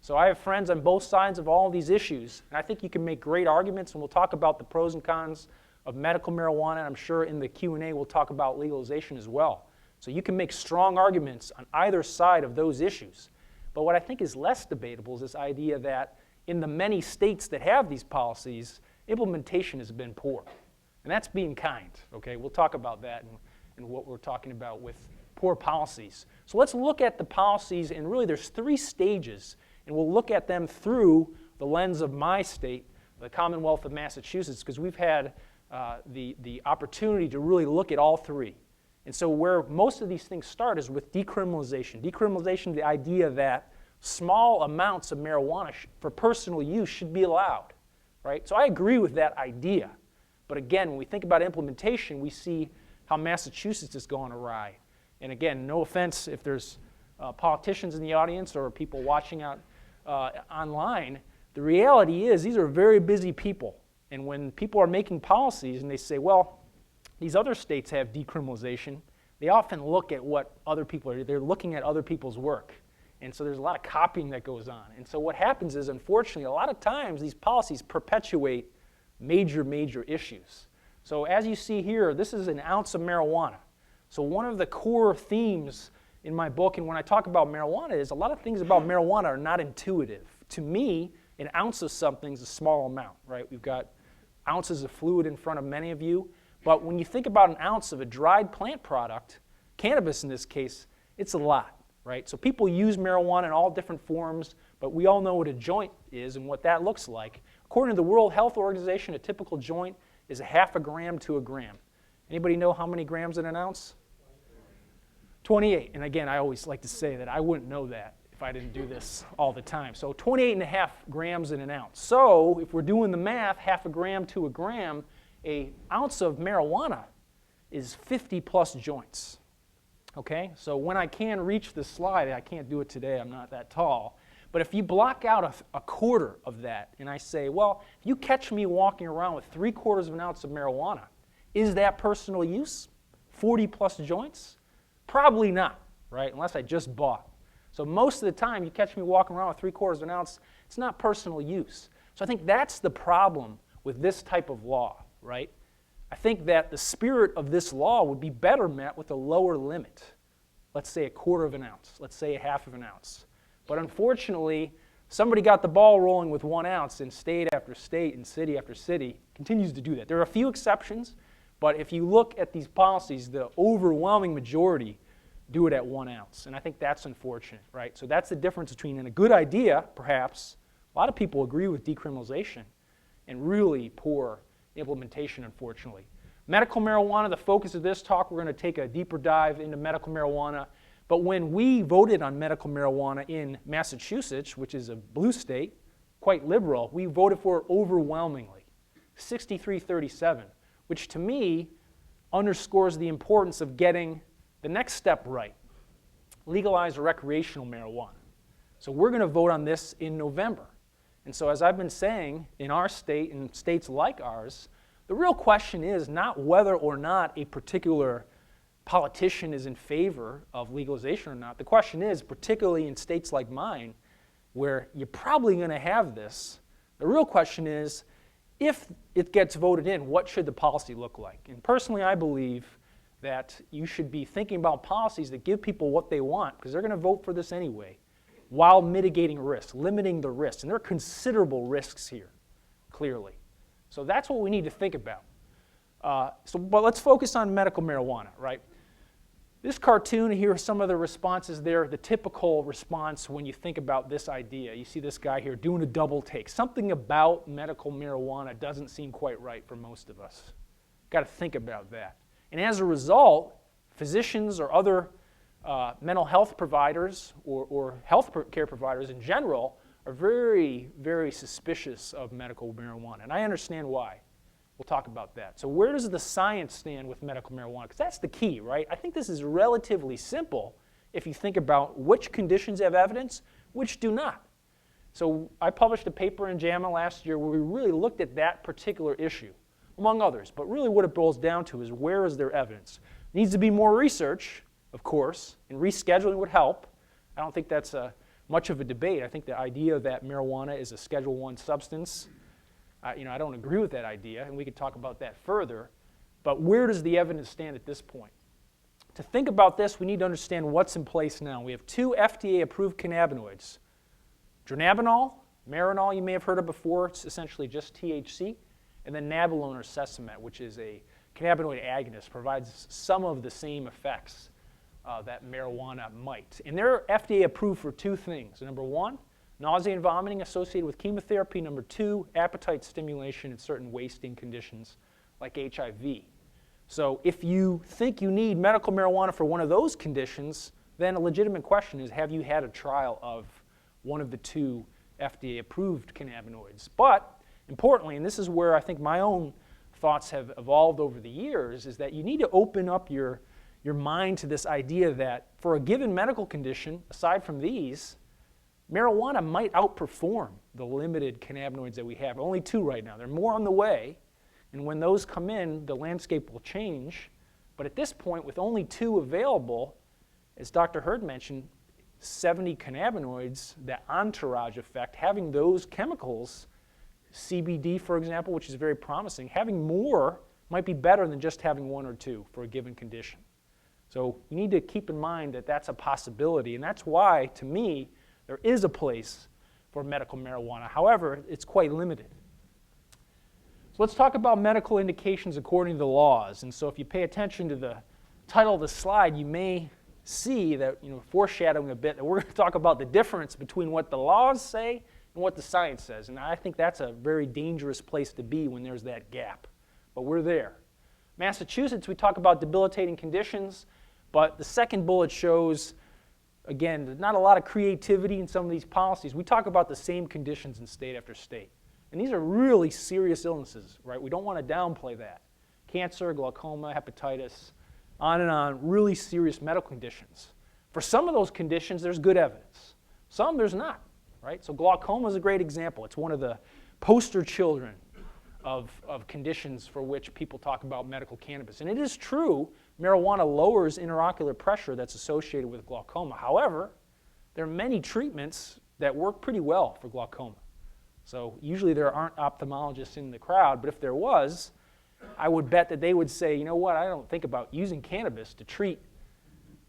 So I have friends on both sides of all of these issues, and I think you can make great arguments, and we'll talk about the pros and cons of medical marijuana, and I'm sure in the Q&A we'll talk about legalization as well. So you can make strong arguments on either side of those issues. But what I think is less debatable is this idea that in the many states that have these policies, implementation has been poor. And that's being kind, okay? We'll talk about that and what we're talking about with poor policies. So let's look at the policies, and really there's 3 stages, and we'll look at them through the lens of my state, the Commonwealth of Massachusetts, because we've had the opportunity to really look at all 3. And so where most of these things start is with decriminalization. Decriminalization, the idea that small amounts of marijuana for personal use should be allowed, right? So I agree with that idea. But again, when we think about implementation, we see how Massachusetts is going awry. And again, no offense if there's politicians in the audience or people watching out online, the reality is these are very busy people. And when people are making policies and they say, well, these other states have decriminalization, they often look at what other people are, they're looking at other people's work. And so there's a lot of copying that goes on. And so what happens is, unfortunately, a lot of times these policies perpetuate major issues. So as you see here, this is an ounce of marijuana. So one of the core themes in my book and when I talk about marijuana is a lot of things about marijuana are not intuitive. To me, an ounce of something is a small amount, right? We've got ounces of fluid in front of many of you. But when you think about an ounce of a dried plant product, cannabis in this case, it's a lot, right? So people use marijuana in all different forms, but we all know what a joint is and what that looks like. According to the World Health Organization, a typical joint is 0.5 gram to 1 gram. Anybody know how many grams in an ounce? 28. And again, I always like to say that I wouldn't know that if I didn't do this all the time. So 28.5 grams in an ounce. So if we're doing the math, 0.5 gram to 1 gram, an ounce of marijuana is 50 plus joints. Okay? So when I can reach this slide, I can't do it today, I'm not that tall. But if you block out a quarter of that, and I say, well, if you catch me walking around with 3/4 of an ounce of marijuana, is that personal use? 40 plus joints? Probably not, right? Unless I just bought. So most of the time, you catch me walking around with 3/4 of an ounce, it's not personal use. So I think that's the problem with this type of law, right? I think that the spirit of this law would be better met with a lower limit. Let's say 1/4 of an ounce. Let's say 1/2 of an ounce. But unfortunately, somebody got the ball rolling with 1 ounce, and state after state and city after city continues to do that. There are a few exceptions, but if you look at these policies, the overwhelming majority do it at 1 ounce. And I think that's unfortunate, right? So that's the difference between, and a good idea, perhaps, a lot of people agree with decriminalization, and really poor implementation, unfortunately. Medical marijuana, the focus of this talk, we're going to take a deeper dive into medical marijuana. But when we voted on medical marijuana in Massachusetts, which is a blue state, quite liberal, we voted for it overwhelmingly, 63-37, which to me underscores the importance of getting the next step right, legalize recreational marijuana. So we're going to vote on this in November. And so as I've been saying, in our state and states like ours, the real question is not whether or not a particular politician is in favor of legalization or not. The question is, particularly in states like mine, where you're probably going to have this, the real question is, if it gets voted in, what should the policy look like? And personally, I believe that you should be thinking about policies that give people what they want, because they're going to vote for this anyway, while mitigating risk, limiting the risks. And there are considerable risks here, clearly. So that's what we need to think about. But let's focus on medical marijuana, right? This cartoon, here are some of the responses there, the typical response when you think about this idea. You see this guy here doing a double take. Something about medical marijuana doesn't seem quite right for most of us. Got to think about that. And as a result, physicians or other mental health providers or health care providers in general are very, very suspicious of medical marijuana. And I understand why. We'll talk about that. So where does the science stand with medical marijuana? Because that's the key, right? I think this is relatively simple if you think about which conditions have evidence, which do not. So I published a paper in JAMA last year where we really looked at that particular issue, among others. But really what it boils down to is, where is there evidence? Needs to be more research, of course, and rescheduling would help. I don't think that's much of a debate. I think the idea that marijuana is a Schedule I substance, I don't agree with that idea, and we could talk about that further. But where does the evidence stand at this point? To think about this, we need to understand what's in place now. We have 2 FDA-approved cannabinoids. Dronabinol, Marinol, you may have heard of before. It's essentially just THC. And then Nabilone or Sesamet, which is a cannabinoid agonist, provides some of the same effects that marijuana might. And they're FDA approved for 2 things. Number 1, nausea and vomiting associated with chemotherapy. Number 2, appetite stimulation in certain wasting conditions like HIV. So if you think you need medical marijuana for one of those conditions, then a legitimate question is, have you had a trial of one of the 2 FDA-approved cannabinoids? But importantly, and this is where I think my own thoughts have evolved over the years, is that you need to open up your mind to this idea that for a given medical condition, aside from these, marijuana might outperform the limited cannabinoids that we have. Only 2 right now. There are more on the way, and when those come in, the landscape will change. But at this point, with only 2 available, as Dr. Hurd mentioned, 70 cannabinoids, that entourage effect, having those chemicals, CBD, for example, which is very promising, having more might be better than just having 1 or 2 for a given condition. So you need to keep in mind that that's a possibility, and that's why, to me, there is a place for medical marijuana. However, it's quite limited. So let's talk about medical indications according to the laws. And so if you pay attention to the title of the slide, you may see that, foreshadowing a bit, that we're going to talk about the difference between what the laws say and what the science says. And I think that's a very dangerous place to be when there's that gap. But we're there. Massachusetts, we talk about debilitating conditions, but the second bullet shows, again, there's not a lot of creativity in some of these policies. We talk about the same conditions in state after state. And these are really serious illnesses, right? We don't want to downplay that. Cancer, glaucoma, hepatitis, on, really serious medical conditions. For some of those conditions, there's good evidence. Some, there's not, right? So glaucoma is a great example. It's one of the poster children of conditions for which people talk about medical cannabis. And it is true, marijuana lowers intraocular pressure that's associated with glaucoma. However, there are many treatments that work pretty well for glaucoma. So usually there aren't ophthalmologists in the crowd, but if there was, I would bet that they would say, you know what, I don't think about using cannabis to treat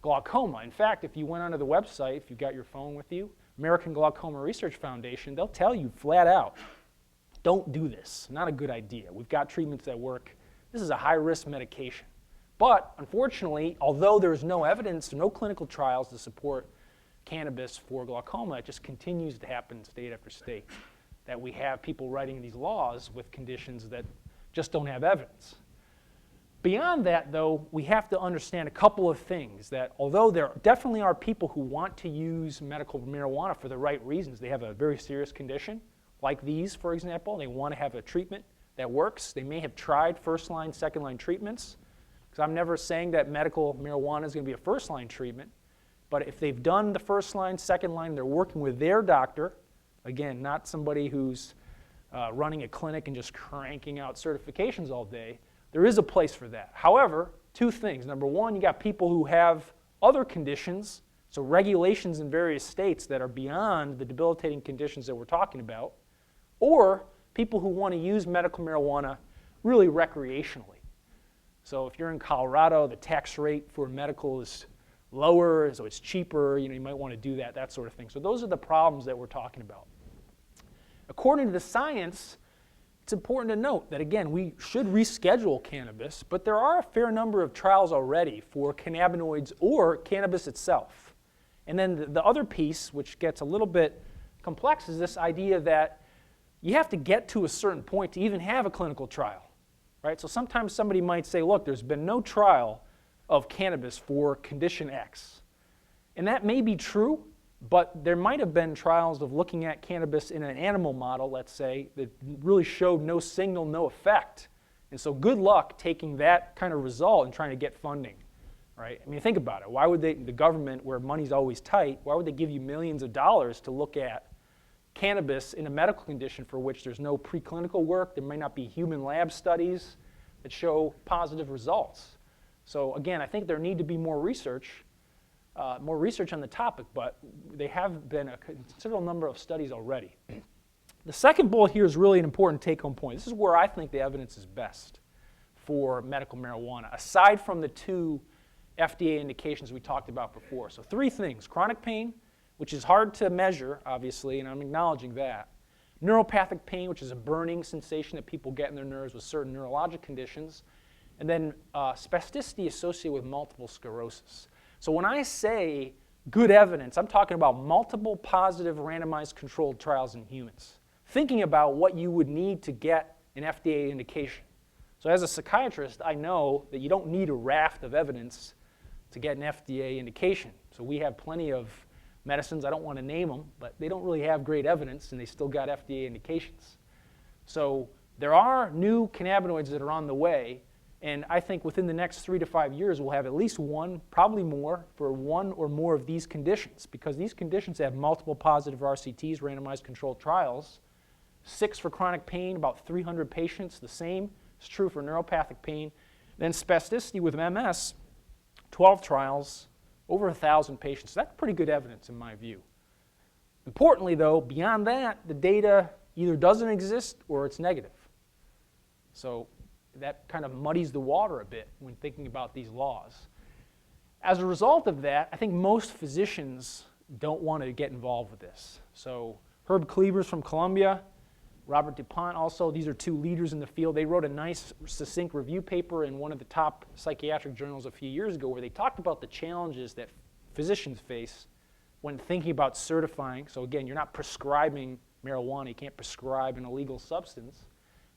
glaucoma. In fact, if you went onto the website, if you got your phone with you, American Glaucoma Research Foundation, they'll tell you flat out, don't do this. Not a good idea. We've got treatments that work. This is a high-risk medication. But unfortunately, although there's no evidence, no clinical trials to support cannabis for glaucoma, it just continues to happen state after state, that we have people writing these laws with conditions that just don't have evidence. Beyond that, though, we have to understand a couple of things, that although there definitely are people who want to use medical marijuana for the right reasons, they have a very serious condition, like these, for example, they want to have a treatment that works. They may have tried first-line, second-line treatments, because I'm never saying that medical marijuana is going to be a first-line treatment, but if they've done the first line, second line, they're working with their doctor, again, not somebody who's running a clinic and just cranking out certifications all day, there is a place for that. However, two things. Number one, you got people who have other conditions, so regulations in various states that are beyond the debilitating conditions that we're talking about, or people who want to use medical marijuana really recreationally. So if you're in Colorado, the tax rate for medical is lower, so it's cheaper, you might want to do that sort of thing. So those are the problems that we're talking about. According to the science, it's important to note that, again, we should reschedule cannabis, but there are a fair number of trials already for cannabinoids or cannabis itself. And then the other piece, which gets a little bit complex, is this idea that you have to get to a certain point to even have a clinical trial, right? So sometimes somebody might say, look, there's been no trial of cannabis for condition X. And that may be true, but there might have been trials of looking at cannabis in an animal model, let's say, that really showed no signal, no effect. And so good luck taking that kind of result and trying to get funding, right? I mean, think about it. Why would the government, where money's always tight, why would they give you millions of dollars to look at cannabis in a medical condition for which there's no preclinical work, there may not be human lab studies that show positive results? So again, I think there need to be more research on the topic, but they have been a considerable number of studies already. The second bullet here is really an important take-home point. This is where I think the evidence is best for medical marijuana, aside from the two FDA indications we talked about before. So three things: chronic pain, which is hard to measure, obviously, and I'm acknowledging that. Neuropathic pain, which is a burning sensation that people get in their nerves with certain neurologic conditions. And then spasticity associated with multiple sclerosis. So when I say good evidence, I'm talking about multiple positive randomized controlled trials in humans, thinking about what you would need to get an FDA indication. So as a psychiatrist, I know that you don't need a raft of evidence to get an FDA indication. So we have plenty of medicines, I don't want to name them, but they don't really have great evidence, and they still got FDA indications. So there are new cannabinoids that are on the way, and I think within the next 3 to 5 years, we'll have at least one, probably more, for one or more of these conditions, because these conditions have multiple positive RCTs, randomized controlled trials, 6 for chronic pain, about 300 patients, the same is true for neuropathic pain. Then spasticity with MS, 12 trials, over 1,000 patients. That's pretty good evidence in my view. Importantly, though, beyond that, the data either doesn't exist or it's negative. So that kind of muddies the water a bit when thinking about these laws. As a result of that, I think most physicians don't want to get involved with this. So Herb Clevers from Columbia, Robert DuPont also, these are two leaders in the field. They wrote a nice, succinct review paper in one of the top psychiatric journals a few years ago where they talked about the challenges that physicians face when thinking about certifying. So again, you're not prescribing marijuana. You can't prescribe an illegal substance.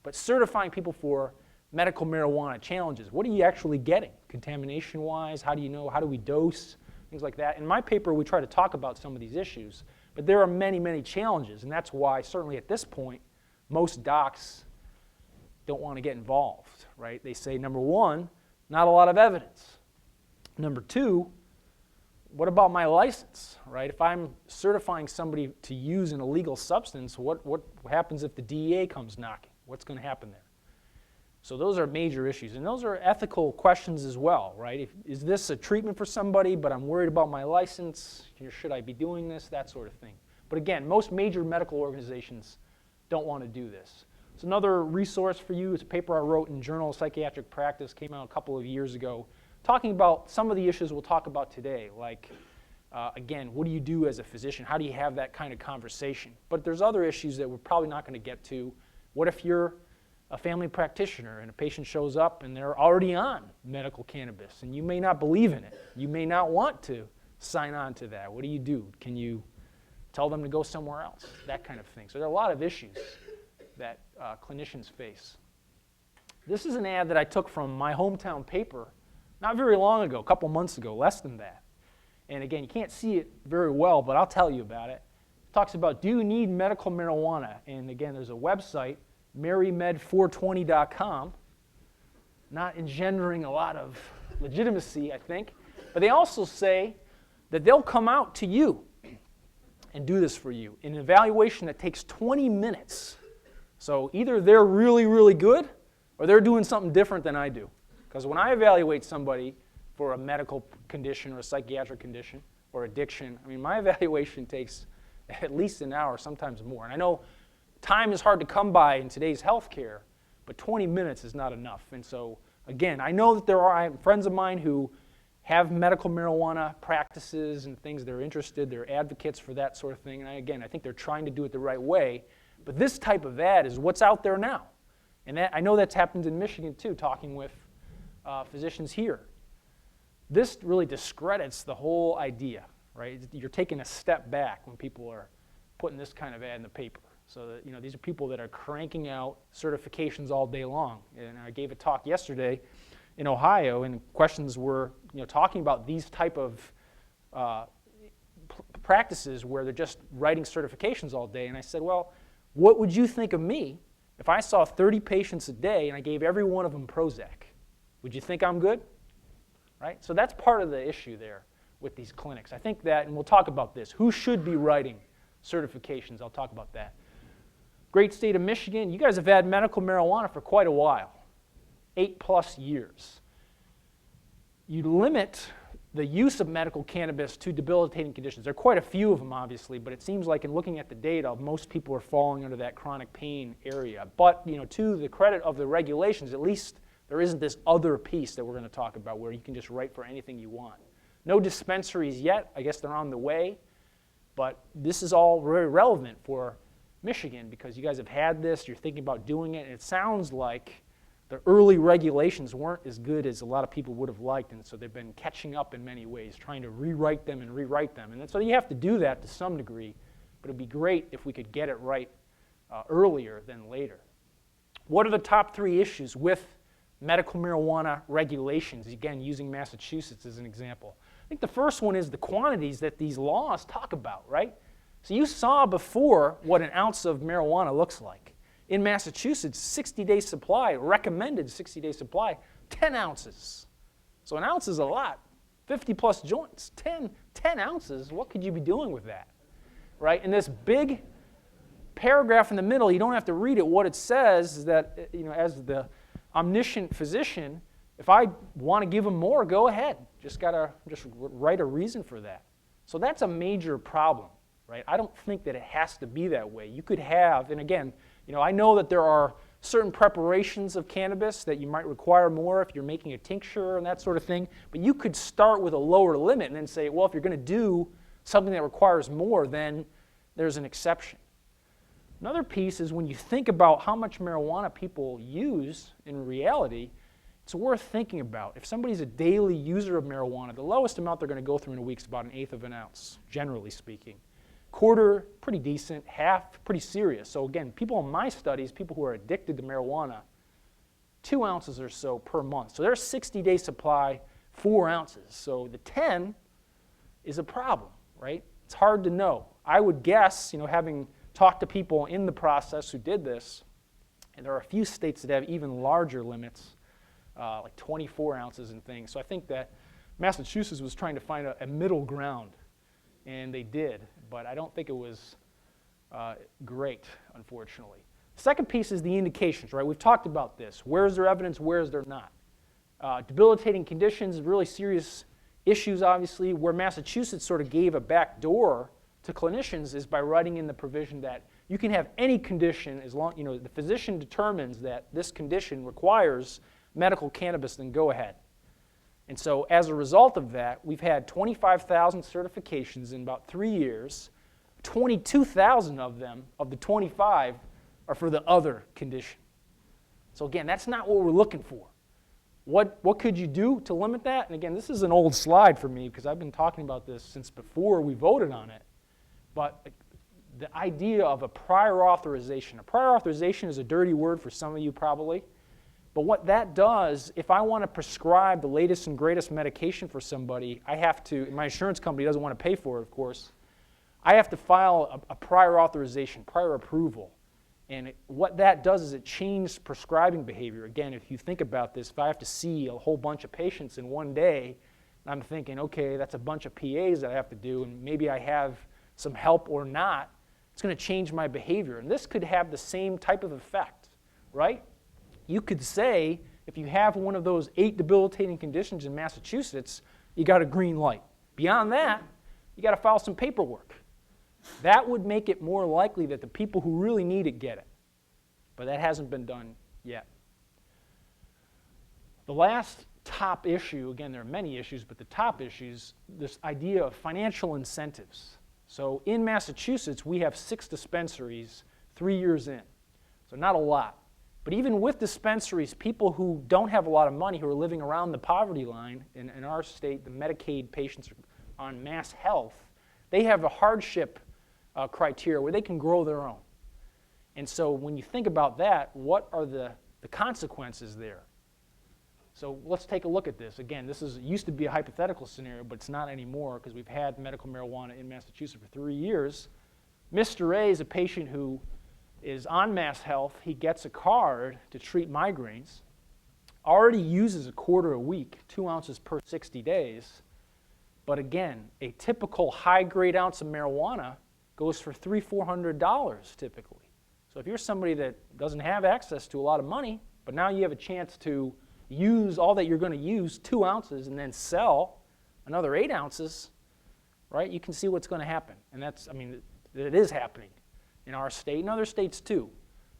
But certifying people for medical marijuana challenges. What are you actually getting contamination-wise? How do you know? How do we dose? Things like that. In my paper, we try to talk about some of these issues. But there are many, many challenges. And that's why, certainly at this point, most docs don't want to get involved, right? They say, number one, not a lot of evidence. Number two, what about my license, right? If I'm certifying somebody to use an illegal substance, what happens if the DEA comes knocking? What's going to happen there? So those are major issues, and those are ethical questions as well, right? Is this a treatment for somebody, but I'm worried about my license? Should I be doing this? That sort of thing. But again, most major medical organizations don't want to do this. So another resource for you is a paper I wrote in Journal of Psychiatric Practice, came out a couple of years ago, talking about some of the issues we'll talk about today, like, again, what do you do as a physician? How do you have that kind of conversation? But there's other issues that we're probably not going to get to. What if you're a family practitioner and a patient shows up and they're already on medical cannabis and you may not believe in it? You may not want to sign on to that. What do you do? Can you tell them to go somewhere else? That kind of thing. So there are a lot of issues that clinicians face. This is an ad that I took from my hometown paper not very long ago, a couple months ago, less than that. And again, you can't see it very well, but I'll tell you about it. It talks about, do you need medical marijuana? And again, there's a website, marymed420.com, not engendering a lot of legitimacy, I think. But they also say that they'll come out to you and do this for you in an evaluation that takes 20 minutes. So either they're really, really good or they're doing something different than I do. Because when I evaluate somebody for a medical condition or a psychiatric condition or addiction, I mean, my evaluation takes at least an hour, sometimes more. And I know time is hard to come by in today's healthcare, but 20 minutes is not enough. And so, again, I know that there are friends of mine who have medical marijuana practices and things. They're interested. They're advocates for that sort of thing. And again, I think they're trying to do it the right way. But this type of ad is what's out there now. And that, I know that's happened in Michigan, too, talking with physicians here. This really discredits the whole idea, right? You're taking a step back when people are putting this kind of ad in the paper. So that, you know, these are people that are cranking out certifications all day long. And I gave a talk yesterday in Ohio, and questions were, you know, talking about these type of practices where they're just writing certifications all day. And I said, well, what would you think of me if I saw 30 patients a day and I gave every one of them Prozac? Would you think I'm good? Right? So that's part of the issue there with these clinics. I think that, and we'll talk about this, who should be writing certifications? I'll talk about that. Great state of Michigan, you guys have had medical marijuana for quite a while, 8+ years. You limit the use of medical cannabis to debilitating conditions. There are quite a few of them, obviously, but it seems like in looking at the data, most people are falling under that chronic pain area. But, you know, to the credit of the regulations, at least there isn't this other piece that we're going to talk about where you can just write for anything you want. No dispensaries yet. I guess they're on the way. But this is all very relevant for Michigan because you guys have had this, you're thinking about doing it, and it sounds like the early regulations weren't as good as a lot of people would have liked, and so they've been catching up in many ways, trying to rewrite them. And so you have to do that to some degree, but it'd be great if we could get it right earlier than later. What are the top 3 issues with medical marijuana regulations? Again, using Massachusetts as an example. I think the first one is the quantities that these laws talk about, right? So you saw before what an ounce of marijuana looks like. In Massachusetts, 60-day supply, recommended 60-day supply, 10 ounces. So an ounce is a lot, 50+ joints, 10 ounces, what could you be doing with that, right? In this big paragraph in the middle, you don't have to read it. What it says is that, you know, as the omniscient physician, if I want to give them more, go ahead. Just write a reason for that. So that's a major problem, right? I don't think that it has to be that way. You could have, and again, you know, I know that there are certain preparations of cannabis that you might require more if you're making a tincture and that sort of thing, but you could start with a lower limit and then say, well, if you're going to do something that requires more, then there's an exception. Another piece is when you think about how much marijuana people use in reality, it's worth thinking about. If somebody's a daily user of marijuana, the lowest amount they're going to go through in a week is about 1/8 of an ounce, generally speaking. Quarter, pretty decent. Half, pretty serious. So again, people in my studies, people who are addicted to marijuana, 2 ounces or so per month. So their 60-day supply, 4 ounces. So the 10 is a problem, right? It's hard to know. I would guess, you know, having talked to people in the process who did this, and there are a few states that have even larger limits, like 24 ounces and things. So I think that Massachusetts was trying to find a middle ground, and they did, but I don't think it was great, unfortunately. Second piece is the indications, right? We've talked about this. Where is there evidence? Where is there not? Debilitating conditions, really serious issues, obviously. Where Massachusetts sort of gave a back door to clinicians is by writing in the provision that You can have any condition as long, the physician determines that this condition requires medical cannabis, then go ahead. And so as a result of that, we've had 25,000 certifications in about 3 years. 22,000 of them, of the 25, are for the other condition. So again, that's not what we're looking for. What could you do to limit that? And again, this is an old slide for me because I've been talking about this since before we voted on it. But the idea of a prior authorization is a dirty word for some of you probably. But what that does, if I want to prescribe the latest and greatest medication for somebody, I have to, my insurance company doesn't want to pay for it, of course, I have to file a prior authorization, prior approval. And what that does is it changes prescribing behavior. Again, if you think about this, if I have to see a whole bunch of patients in one day, I'm thinking, okay, that's a bunch of PAs that I have to do, and maybe I have some help or not, it's going to change my behavior. And this could have the same type of effect, right? You could say, if you have one of those 8 debilitating conditions in Massachusetts, you got a green light. Beyond that, you got to file some paperwork. That would make it more likely that the people who really need it get it. But that hasn't been done yet. The last top issue, again, there are many issues, but the top issue is this idea of financial incentives. So in Massachusetts, we have 6 dispensaries 3 years in. So not a lot. But even with dispensaries, people who don't have a lot of money, who are living around the poverty line, in our state, the Medicaid patients on Mass Health, they have a hardship criteria where they can grow their own. And so when you think about that, what are the consequences there? So let's take a look at this. Again, this used to be a hypothetical scenario, but it's not anymore because we've had medical marijuana in Massachusetts for 3 years. Mr. A is a patient who is on Mass Health. He gets a card to treat migraines, already uses a quarter a week, 2 ounces per 60 days. But again, a typical high-grade ounce of marijuana goes for $300-400 typically. So if you're somebody that doesn't have access to a lot of money, but now you have a chance to use all that you're going to use, 2 ounces, and then sell another 8 ounces, right? You can see what's going to happen. And it is happening in our state and other states too.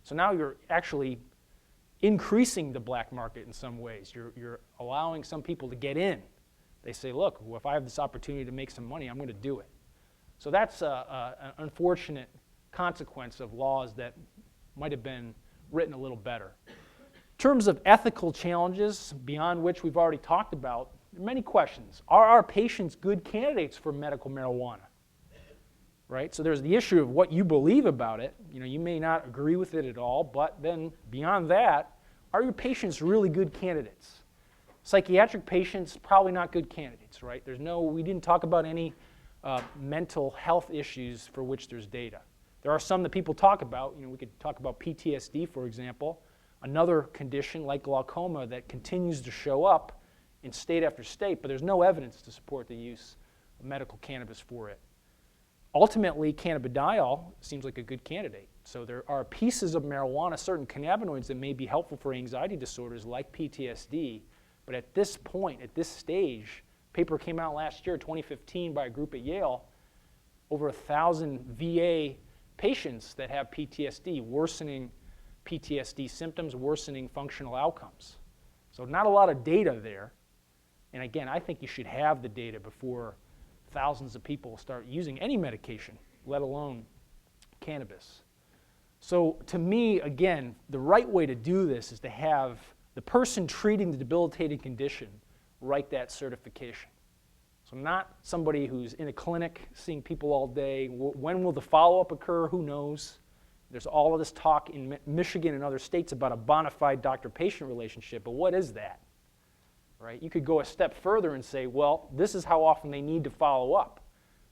So now you're actually increasing the black market in some ways. You're allowing some people to get in. They say, look, if I have this opportunity to make some money, I'm going to do it. So that's an unfortunate consequence of laws that might have been written a little better. In terms of ethical challenges, beyond which we've already talked about, there are many questions. Are our patients good candidates for medical marijuana? Right? So there's the issue of what you believe about it. You may not agree with it at all, but then beyond that, are your patients really good candidates? Psychiatric patients, probably not good candidates, right? We didn't talk about any mental health issues for which there's data. There are some that people talk about. We could talk about PTSD, for example, another condition like glaucoma that continues to show up in state after state, but there's no evidence to support the use of medical cannabis for it. Ultimately, cannabidiol seems like a good candidate. So there are pieces of marijuana, certain cannabinoids that may be helpful for anxiety disorders like PTSD, but at this point, at this stage, a paper came out last year, 2015, by a group at Yale, over 1,000 VA patients that have PTSD, worsening PTSD symptoms, worsening functional outcomes. So not a lot of data there. And again, I think you should have the data before thousands of people start using any medication, let alone cannabis. So to me, again, the right way to do this is to have the person treating the debilitating condition write that certification. So not somebody who's in a clinic seeing people all day. When will the follow-up occur? Who knows? There's all of this talk in Michigan and other states about a bona fide doctor-patient relationship, but what is that? Right? You could go a step further and say, well, this is how often they need to follow up.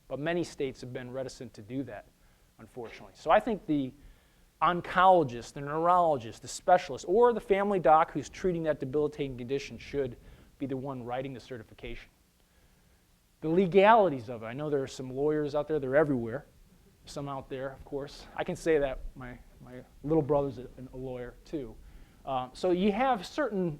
But many states have been reticent to do that, unfortunately. So I think the oncologist, the neurologist, the specialist, or the family doc who's treating that debilitating condition should be the one writing the certification. The legalities of it. I know there are some lawyers out there. They're everywhere. Some out there, of course. I can say that. My little brother's a lawyer, too. So you have certain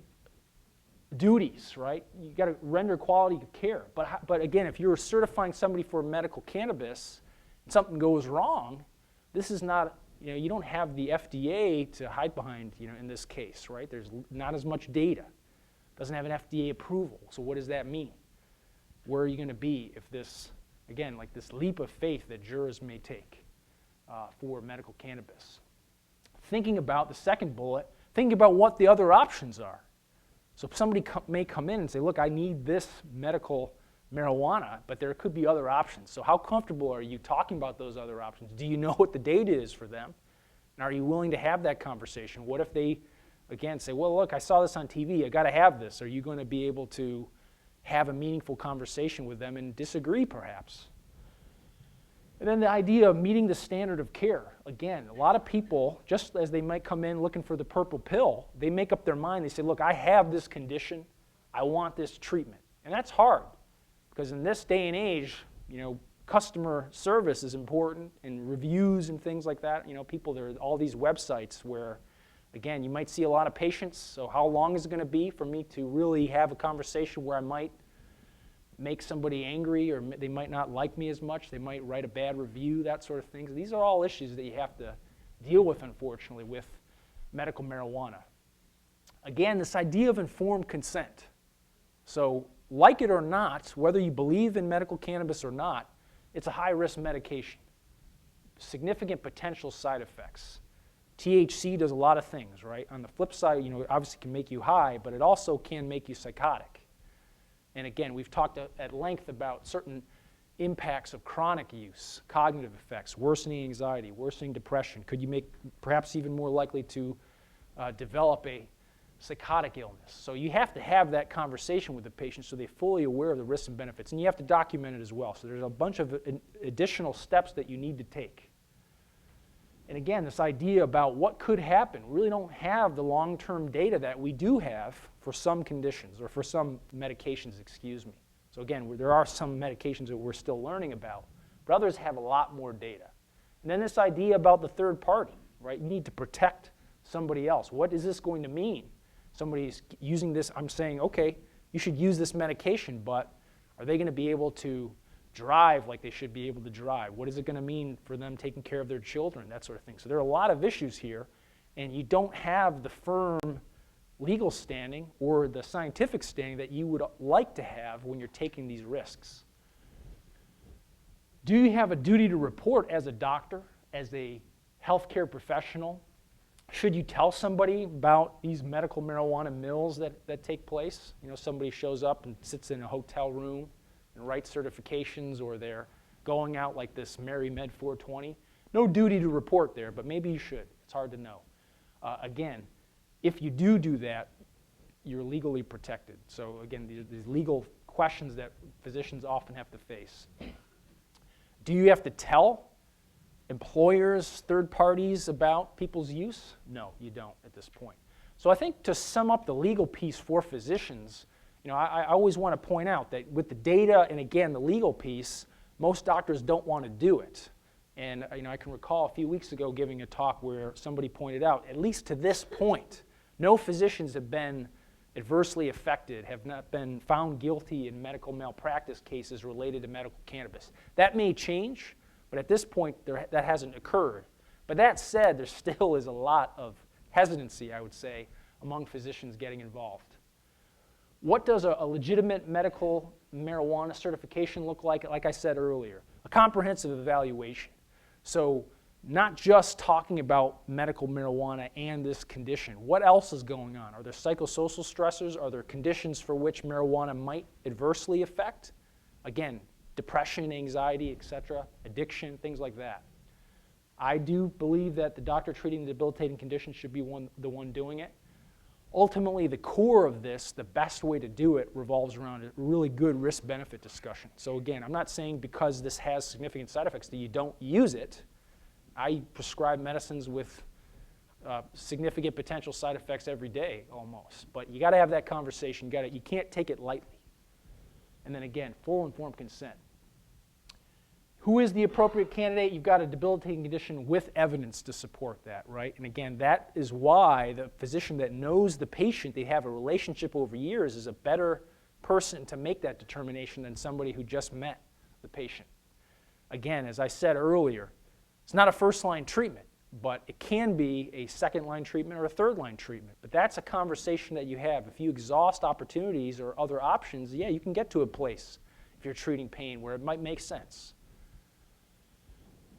duties, right? You got to render quality care. But again, if you're certifying somebody for medical cannabis and something goes wrong, this is not you don't have the FDA to hide behind, in this case, right? There's not as much data. Doesn't have an FDA approval. So what does that mean? Where are you going to be if this, again, like this leap of faith that jurors may take for medical cannabis? Thinking about the second bullet, thinking about what the other options are. So somebody may come in and say, look, I need this medical marijuana, but there could be other options. So how comfortable are you talking about those other options? Do you know what the data is for them? And are you willing to have that conversation? What if they, again, say, well, look, I saw this on TV. I got to have this. Are you going to be able to have a meaningful conversation with them and disagree, perhaps? And then the idea of meeting the standard of care. Again, a lot of people, just as they might come in looking for the purple pill, they make up their mind. They say, look, I have this condition. I want this treatment. And that's hard because in this day and age, customer service is important and reviews and things like that. There are all these websites where, again, you might see a lot of patients. So how long is it going to be for me to really have a conversation where I might make somebody angry or they might not like me as much? They might write a bad review, that sort of thing. These are all issues that you have to deal with, unfortunately, with medical marijuana. Again, this idea of informed consent. So like it or not, whether you believe in medical cannabis or not, it's a high-risk medication. Significant potential side effects. THC does a lot of things, right? On the flip side, it obviously can make you high, but it also can make you psychotic. And again, we've talked at length about certain impacts of chronic use, cognitive effects, worsening anxiety, worsening depression. Could you make perhaps even more likely to develop a psychotic illness? So you have to have that conversation with the patient so they're fully aware of the risks and benefits. And you have to document it as well. So there's a bunch of additional steps that you need to take. And again, this idea about what could happen, we really don't have the long-term data that we do have for some conditions or for some medications, excuse me. So again, there are some medications that we're still learning about, but others have a lot more data. And then this idea about the third party, right? You need to protect somebody else. What is this going to mean? Somebody's using this, I'm saying, okay, you should use this medication, but are they going to be able to drive like they should be able to drive? What is it going to mean for them taking care of their children, that sort of thing? So there are a lot of issues here, and you don't have the firm legal standing or the scientific standing that you would like to have when you're taking these risks. Do you have a duty to report as a doctor, as a healthcare professional? Should you tell somebody about these medical marijuana mills that take place? Somebody shows up and sits in a hotel room and writes certifications, or they're going out like this Mary Med 420. No duty to report there, but maybe you should. It's hard to know. Again, if you do that, you're legally protected. So again, these legal questions that physicians often have to face. Do you have to tell employers, third parties about people's use? No, you don't at this point. So I think to sum up the legal piece for physicians, I always want to point out that with the data and again the legal piece, most doctors don't want to do it. And I can recall a few weeks ago giving a talk where somebody pointed out, at least to this point, no physicians have been adversely affected, have not been found guilty in medical malpractice cases related to medical cannabis. That may change, but at this point that hasn't occurred. But that said, there still is a lot of hesitancy, I would say, among physicians getting involved. What does a legitimate medical marijuana certification look like? Like I said earlier, a comprehensive evaluation. So not just talking about medical marijuana and this condition. What else is going on? Are there psychosocial stressors? Are there conditions for which marijuana might adversely affect? Again, depression, anxiety, etc., addiction, things like that. I do believe that the doctor treating the debilitating condition should be the one doing it. Ultimately, the core of this, the best way to do it, revolves around a really good risk-benefit discussion. So again, I'm not saying because this has significant side effects that you don't use it. I prescribe medicines with significant potential side effects every day, almost. But you got to have that conversation. You can't take it lightly. And then again, full informed consent. Who is the appropriate candidate? You've got a debilitating condition with evidence to support that, right? And again, that is why the physician that knows the patient, they have a relationship over years, is a better person to make that determination than somebody who just met the patient. Again, as I said earlier, it's not a first-line treatment. but it can be a second-line treatment or a third-line treatment. But that's a conversation that you have. If you exhaust opportunities or other options, yeah, you can get to a place if you're treating pain where it might make sense.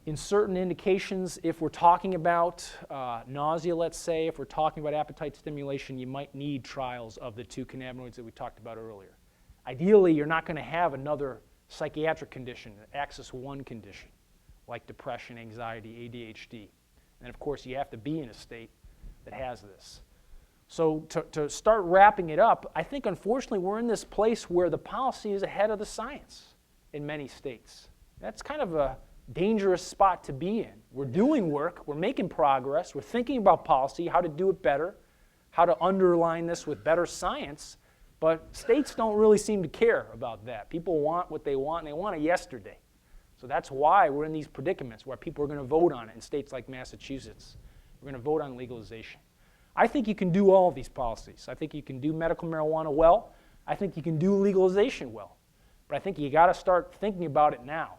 In certain indications, if we're talking about nausea, let's say, if we're talking about appetite stimulation, you might need trials of the 2 cannabinoids that we talked about earlier. Ideally, you're not going to have another psychiatric condition, an axis 1 condition, like depression, anxiety, ADHD. And of course, you have to be in a state that has this. So to start wrapping it up, I think unfortunately we're in this place where the policy is ahead of the science in many states. That's kind of a dangerous spot to be in. We're doing work, we're making progress, we're thinking about policy, how to do it better, how to underline this with better science, but states don't really seem to care about that. People want what they want, and they want it yesterday. So that's why we're in these predicaments where people are going to vote on it in states like Massachusetts. We're going to vote on legalization. I think you can do all of these policies. I think you can do medical marijuana well. I think you can do legalization well. But I think you got to start thinking about it now.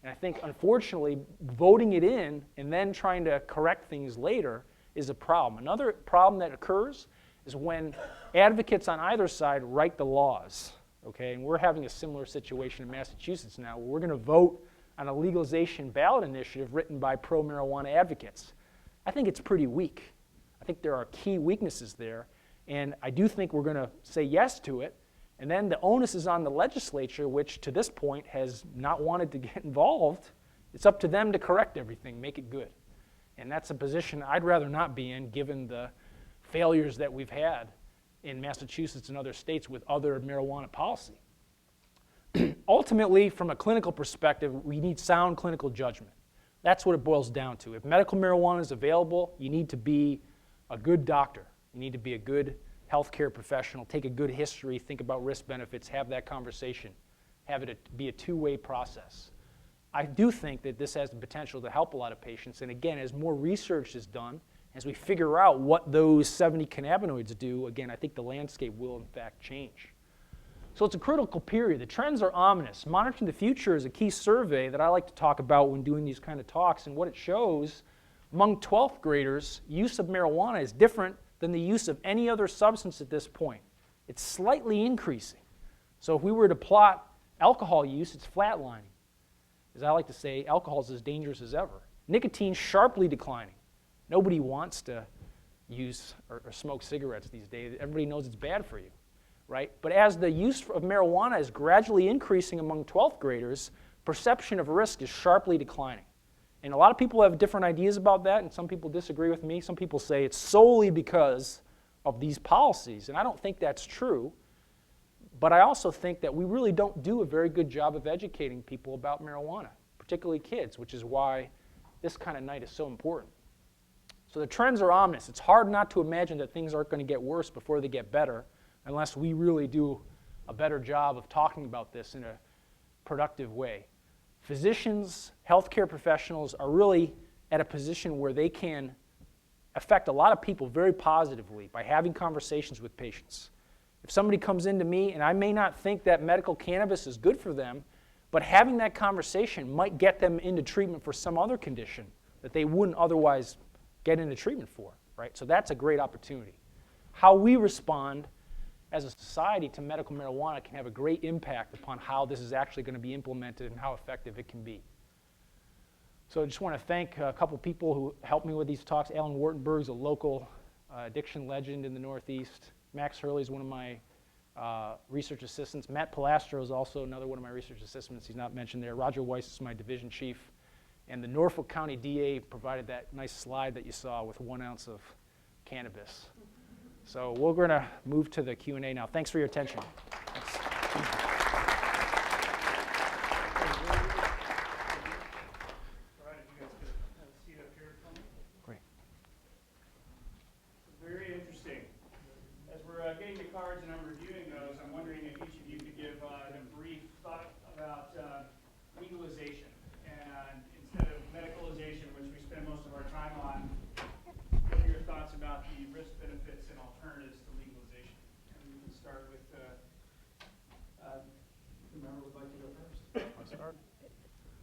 And I think, unfortunately, voting it in and then trying to correct things later is a problem. Another problem that occurs is when advocates on either side write the laws. Okay? And we're having a similar situation in Massachusetts now where we're going to vote on a legalization ballot initiative written by pro-marijuana advocates. I think it's pretty weak. I think there are key weaknesses there. And I do think we're going to say yes to it. And then the onus is on the legislature, which to this point has not wanted to get involved. It's up to them to correct everything, make it good. And that's a position I'd rather not be in, given the failures that we've had in Massachusetts and other states with other marijuana policy. Ultimately, from a clinical perspective, we need sound clinical judgment. That's what it boils down to. If medical marijuana is available, you need to be a good doctor. You need to be a good healthcare professional, take a good history, think about risk benefits, have that conversation, have it be a two-way process. I do think that this has the potential to help a lot of patients, and again, as more research is done, as we figure out what those 70 cannabinoids do, again, I think the landscape will in fact change. So it's a critical period. The trends are ominous. Monitoring the Future is a key survey that I like to talk about when doing these kind of talks, and what it shows, among 12th graders, use of marijuana is different than the use of any other substance at this point. It's slightly increasing. So if we were to plot alcohol use, it's flatlining. As I like to say, alcohol is as dangerous as ever. Nicotine sharply declining. Nobody wants to use or smoke cigarettes these days. Everybody knows it's bad for you, right? But as the use of marijuana is gradually increasing among 12th graders, perception of risk is sharply declining. And a lot of people have different ideas about that, and some people disagree with me. Some people say it's solely because of these policies, and I don't think that's true. But I also think that we really don't do a very good job of educating people about marijuana, particularly kids, which is why this kind of night is so important. So the trends are ominous. It's hard not to imagine that things aren't going to get worse before they get better unless we really do a better job of talking about this in a productive way. Physicians, healthcare professionals are really at a position where they can affect a lot of people very positively by having conversations with patients. If somebody comes into me, and I may not think that medical cannabis is good for them, but having that conversation might get them into treatment for some other condition that they wouldn't otherwise get into treatment for, right? So that's a great opportunity. How we respond as a society to medical marijuana can have a great impact upon how this is actually going to be implemented and how effective it can be. So I just want to thank a couple people who helped me with these talks. Alan Wartenberg is a local addiction legend in the Northeast. Max Hurley is one of my research assistants. Matt Palastro is also another one of my research assistants. He's not mentioned there. Roger Weiss is my division chief. And the Norfolk County DA provided that nice slide that you saw with 1 ounce of cannabis. So we're going to move to the Q&A now. Thanks for your attention. Thanks. All right, if you guys could have a seat up here for me. Great. Very interesting. As we're getting the cards and I'm reviewing those, I'm wondering if each of you could give a brief thought about legalization. And instead of medicalization, which we spend most of our time on, what are your thoughts about the risk benefits and alternatives to legalization? And we can start with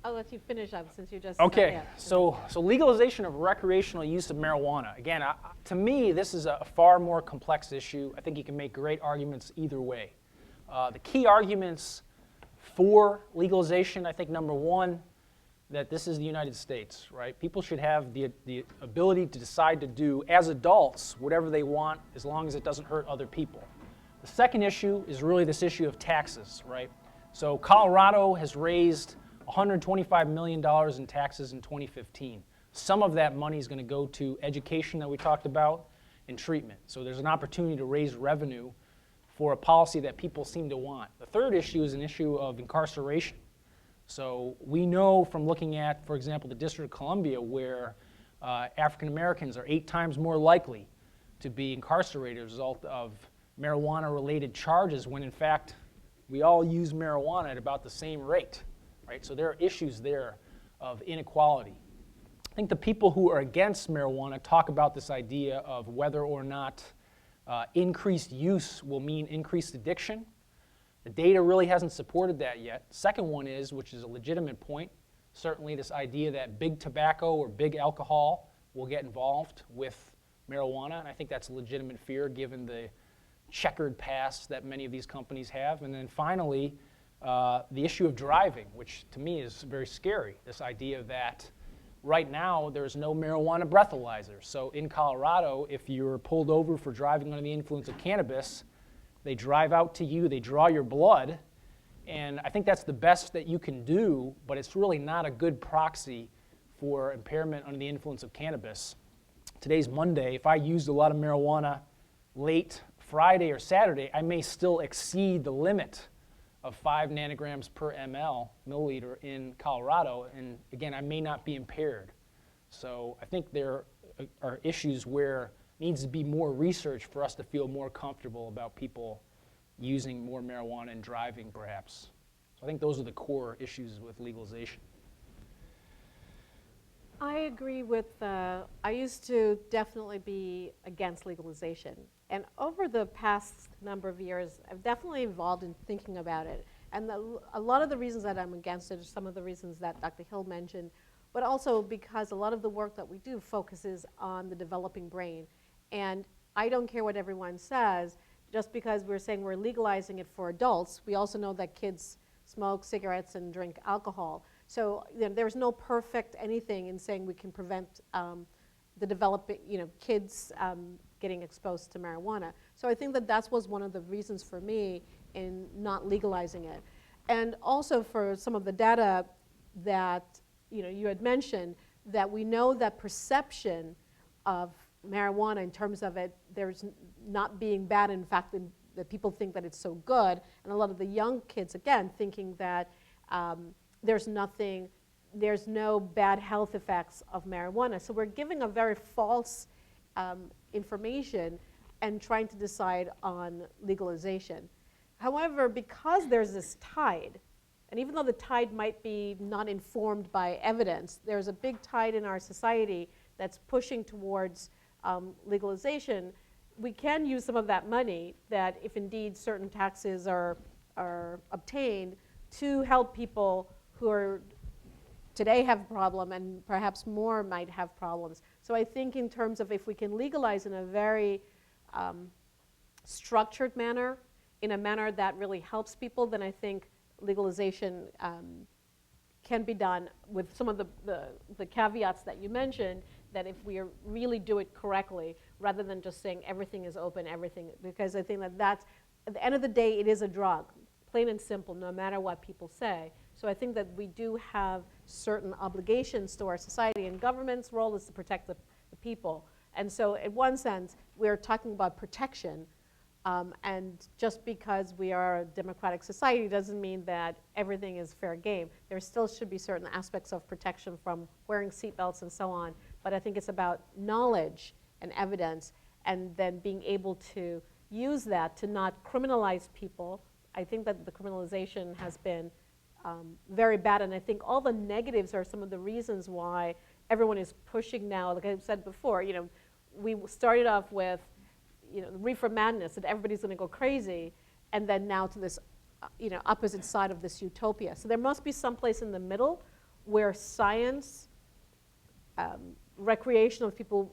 I'll let you finish up since you just. Okay, yeah. so legalization of recreational use of marijuana. Again, to me, this is a far more complex issue. I think you can make great arguments either way. The key arguments for legalization, I think number one, that this is the United States, right? People should have the ability to decide to do, as adults, whatever they want, as long as it doesn't hurt other people. The second issue is really this issue of taxes, right? So Colorado has raised $125 million in taxes in 2015. Some of that money is going to go to education that we talked about and treatment. So there's an opportunity to raise revenue for a policy that people seem to want. The third issue is an issue of incarceration. So we know from looking at, for example, the District of Columbia, where African Americans are 8 times more likely to be incarcerated as a result of marijuana-related charges, when in fact we all use marijuana at about the same rate. Right? So there are issues there of inequality. I think the people who are against marijuana talk about this idea of whether or not increased use will mean increased addiction. The data really hasn't supported that yet. Second one is, which is a legitimate point, certainly this idea that big tobacco or big alcohol will get involved with marijuana, and I think that's a legitimate fear given the checkered past that many of these companies have. And then finally, the issue of driving, which to me is very scary, this idea that right now there's no marijuana breathalyzer. So in Colorado, if you're pulled over for driving under the influence of cannabis, they drive out to you, they draw your blood, and I think that's the best that you can do, but it's really not a good proxy for impairment under the influence of cannabis. Today's Monday. If I used a lot of marijuana late Friday or Saturday, I may still exceed the limit of 5 nanograms per milliliter in Colorado, and again, I may not be impaired. So I think there are issues where it needs to be more research for us to feel more comfortable about people using more marijuana and driving, perhaps. So I think those are the core issues with legalization. I agree with, I used to definitely be against legalization. And over the past number of years, I've definitely evolved in thinking about it. And a lot of the reasons that I'm against it are some of the reasons that Dr. Hill mentioned, but also because a lot of the work that we do focuses on the developing brain. And I don't care what everyone says, just because we're saying we're legalizing it for adults, we also know that kids smoke cigarettes and drink alcohol. So there's no perfect anything in saying we can prevent the developing, kids getting exposed to marijuana. So I think that was one of the reasons for me in not legalizing it. And also for some of the data that you had mentioned, that we know that perception of marijuana in terms of it, there's not being bad, in fact, that people think that it's so good, and a lot of the young kids, again, thinking that there's no bad health effects of marijuana. So we're giving a very false information and trying to decide on legalization. However, because there's this tide, and even though the tide might be not informed by evidence, there's a big tide in our society that's pushing towards legalization. We can use some of that money, that if indeed certain taxes are obtained, to help people who are today have a problem and perhaps more might have problems. So I think in terms of if we can legalize in a very structured manner, in a manner that really helps people, then I think legalization can be done with some of the caveats that you mentioned, that if we really do it correctly, rather than just saying everything is open, because I think that's, at the end of the day, it is a drug, plain and simple, no matter what people say. So I think that we do have certain obligations to our society, and government's role is to protect the people. And so in one sense, we're talking about protection, and just because we are a democratic society doesn't mean that everything is fair game. There still should be certain aspects of protection, from wearing seatbelts and so on, but I think it's about knowledge and evidence, and then being able to use that to not criminalize people. I think that the criminalization has been very bad, and I think all the negatives are some of the reasons why everyone is pushing now. Like I said before, we started off with reefer madness, that everybody's going to go crazy, and then now to this opposite side of this utopia. So there must be some place in the middle where science, recreational people,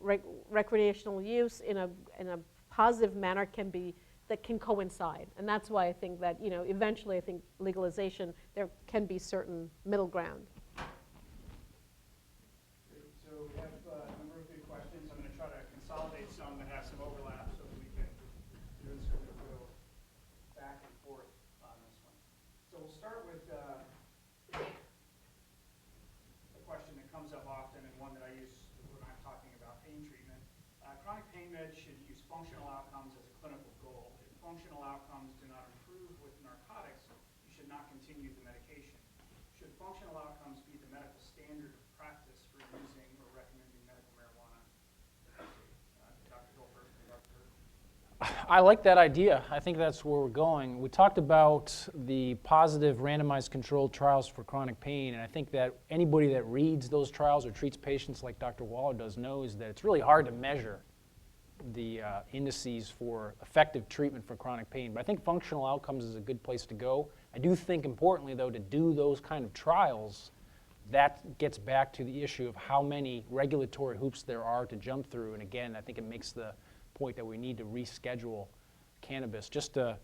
recreational use in a positive manner that can coincide. And that's why I think that, eventually I think legalization, there can be certain middle ground. So we have a number of good questions. I'm going to try to consolidate some that have some overlap so that we can sort of go back and forth on this one. So we'll start with a question that comes up often and one that I use when I'm talking about pain treatment. Chronic pain meds should use functional outcomes as a clinical goal. If functional outcomes do not improve with narcotics, you should not continue the medication. Should functional outcomes be the medical standard of practice for using or recommending medical marijuana? Dr. Hill first and Dr. Hurd. I like that idea. I think that's where we're going. We talked about the positive randomized controlled trials for chronic pain, and I think that anybody that reads those trials or treats patients like Dr. Waller does knows that it's really hard to measure the indices for effective treatment for chronic pain. But I think functional outcomes is a good place to go. I do think, importantly, though, to do those kind of trials, that gets back to the issue of how many regulatory hoops there are to jump through. And again, I think it makes the point that we need to reschedule cannabis. Just to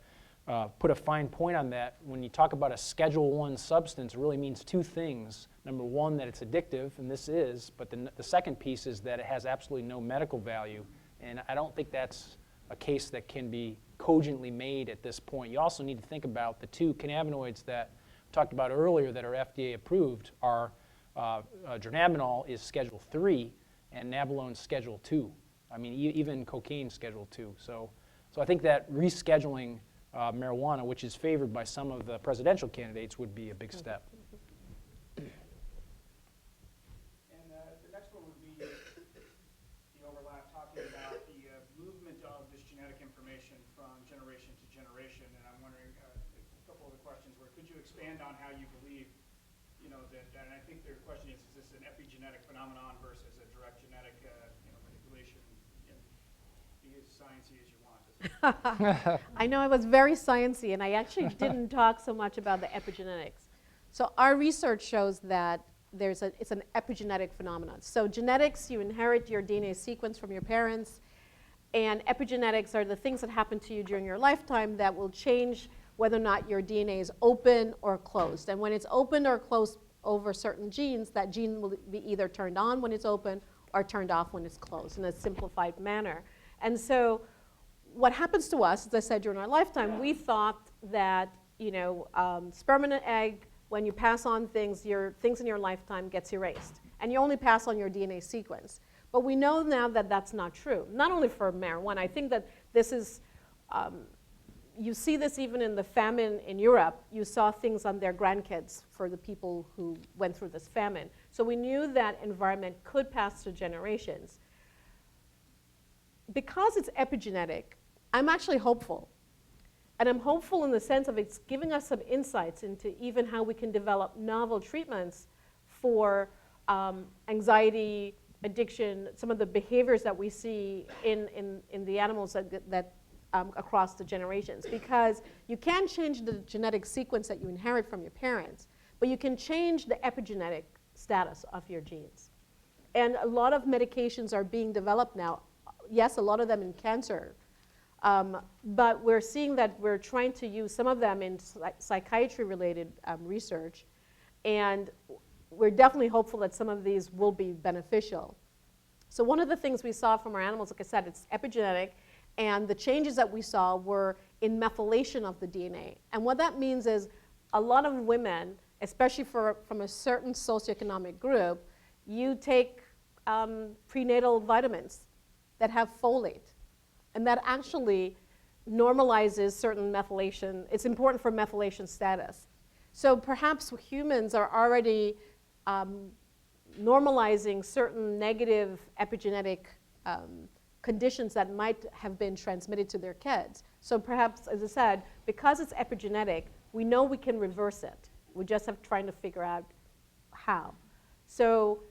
put a fine point on that, when you talk about a Schedule I substance, it really means two things. Number one, that it's addictive, and this is, but the second piece is that it has absolutely no medical value. And I don't think that's a case that can be cogently made at this point. You also need to think about the two cannabinoids that we talked about earlier that are FDA approved are dronabinol is Schedule 3 and nabilone Schedule 2. I mean, even cocaine Schedule 2. So I think that rescheduling marijuana, which is favored by some of the presidential candidates, would be a big step. And the next one would be the overlap, talking about the movement of this genetic information from generation to generation. And I'm wondering, a couple of the questions were, could you expand on how you believe, that, and I think their question is this an epigenetic phenomenon versus a direct genetic, manipulation? Be as sciencey as you want. I know I was very sciencey, and I actually didn't talk so much about the epigenetics. So our research shows that it's an epigenetic phenomenon. So genetics, you inherit your DNA sequence from your parents, and epigenetics are the things that happen to you during your lifetime that will change whether or not your DNA is open or closed. And when it's open or closed over certain genes, that gene will be either turned on when it's open or turned off when it's closed in a simplified manner. And so what happens to us, as I said, during our lifetime, we thought that, sperm and an egg, when you pass on things in your lifetime gets erased. And you only pass on your DNA sequence. But we know now that that's not true, not only for marijuana. I think that this is, you see this even in the famine in Europe. You saw things on their grandkids for the people who went through this famine. So we knew that environment could pass through generations. Because it's epigenetic, I'm actually hopeful. And I'm hopeful in the sense of it's giving us some insights into even how we can develop novel treatments for anxiety, addiction, some of the behaviors that we see in the animals that across the generations. Because you can change the genetic sequence that you inherit from your parents, but you can change the epigenetic status of your genes. And a lot of medications are being developed now. Yes, a lot of them in cancer. But we're seeing that we're trying to use some of them in psychiatry-related research. And we're definitely hopeful that some of these will be beneficial. So one of the things we saw from our animals, like I said, it's epigenetic. And the changes that we saw were in methylation of the DNA. And what that means is a lot of women, especially from a certain socioeconomic group, you take prenatal vitamins that have folate. And that actually normalizes certain methylation. It's important for methylation status. So perhaps humans are already normalizing certain negative epigenetic conditions that might have been transmitted to their kids. So perhaps, as I said, because it's epigenetic, we know we can reverse it. We just have trying to figure out how. So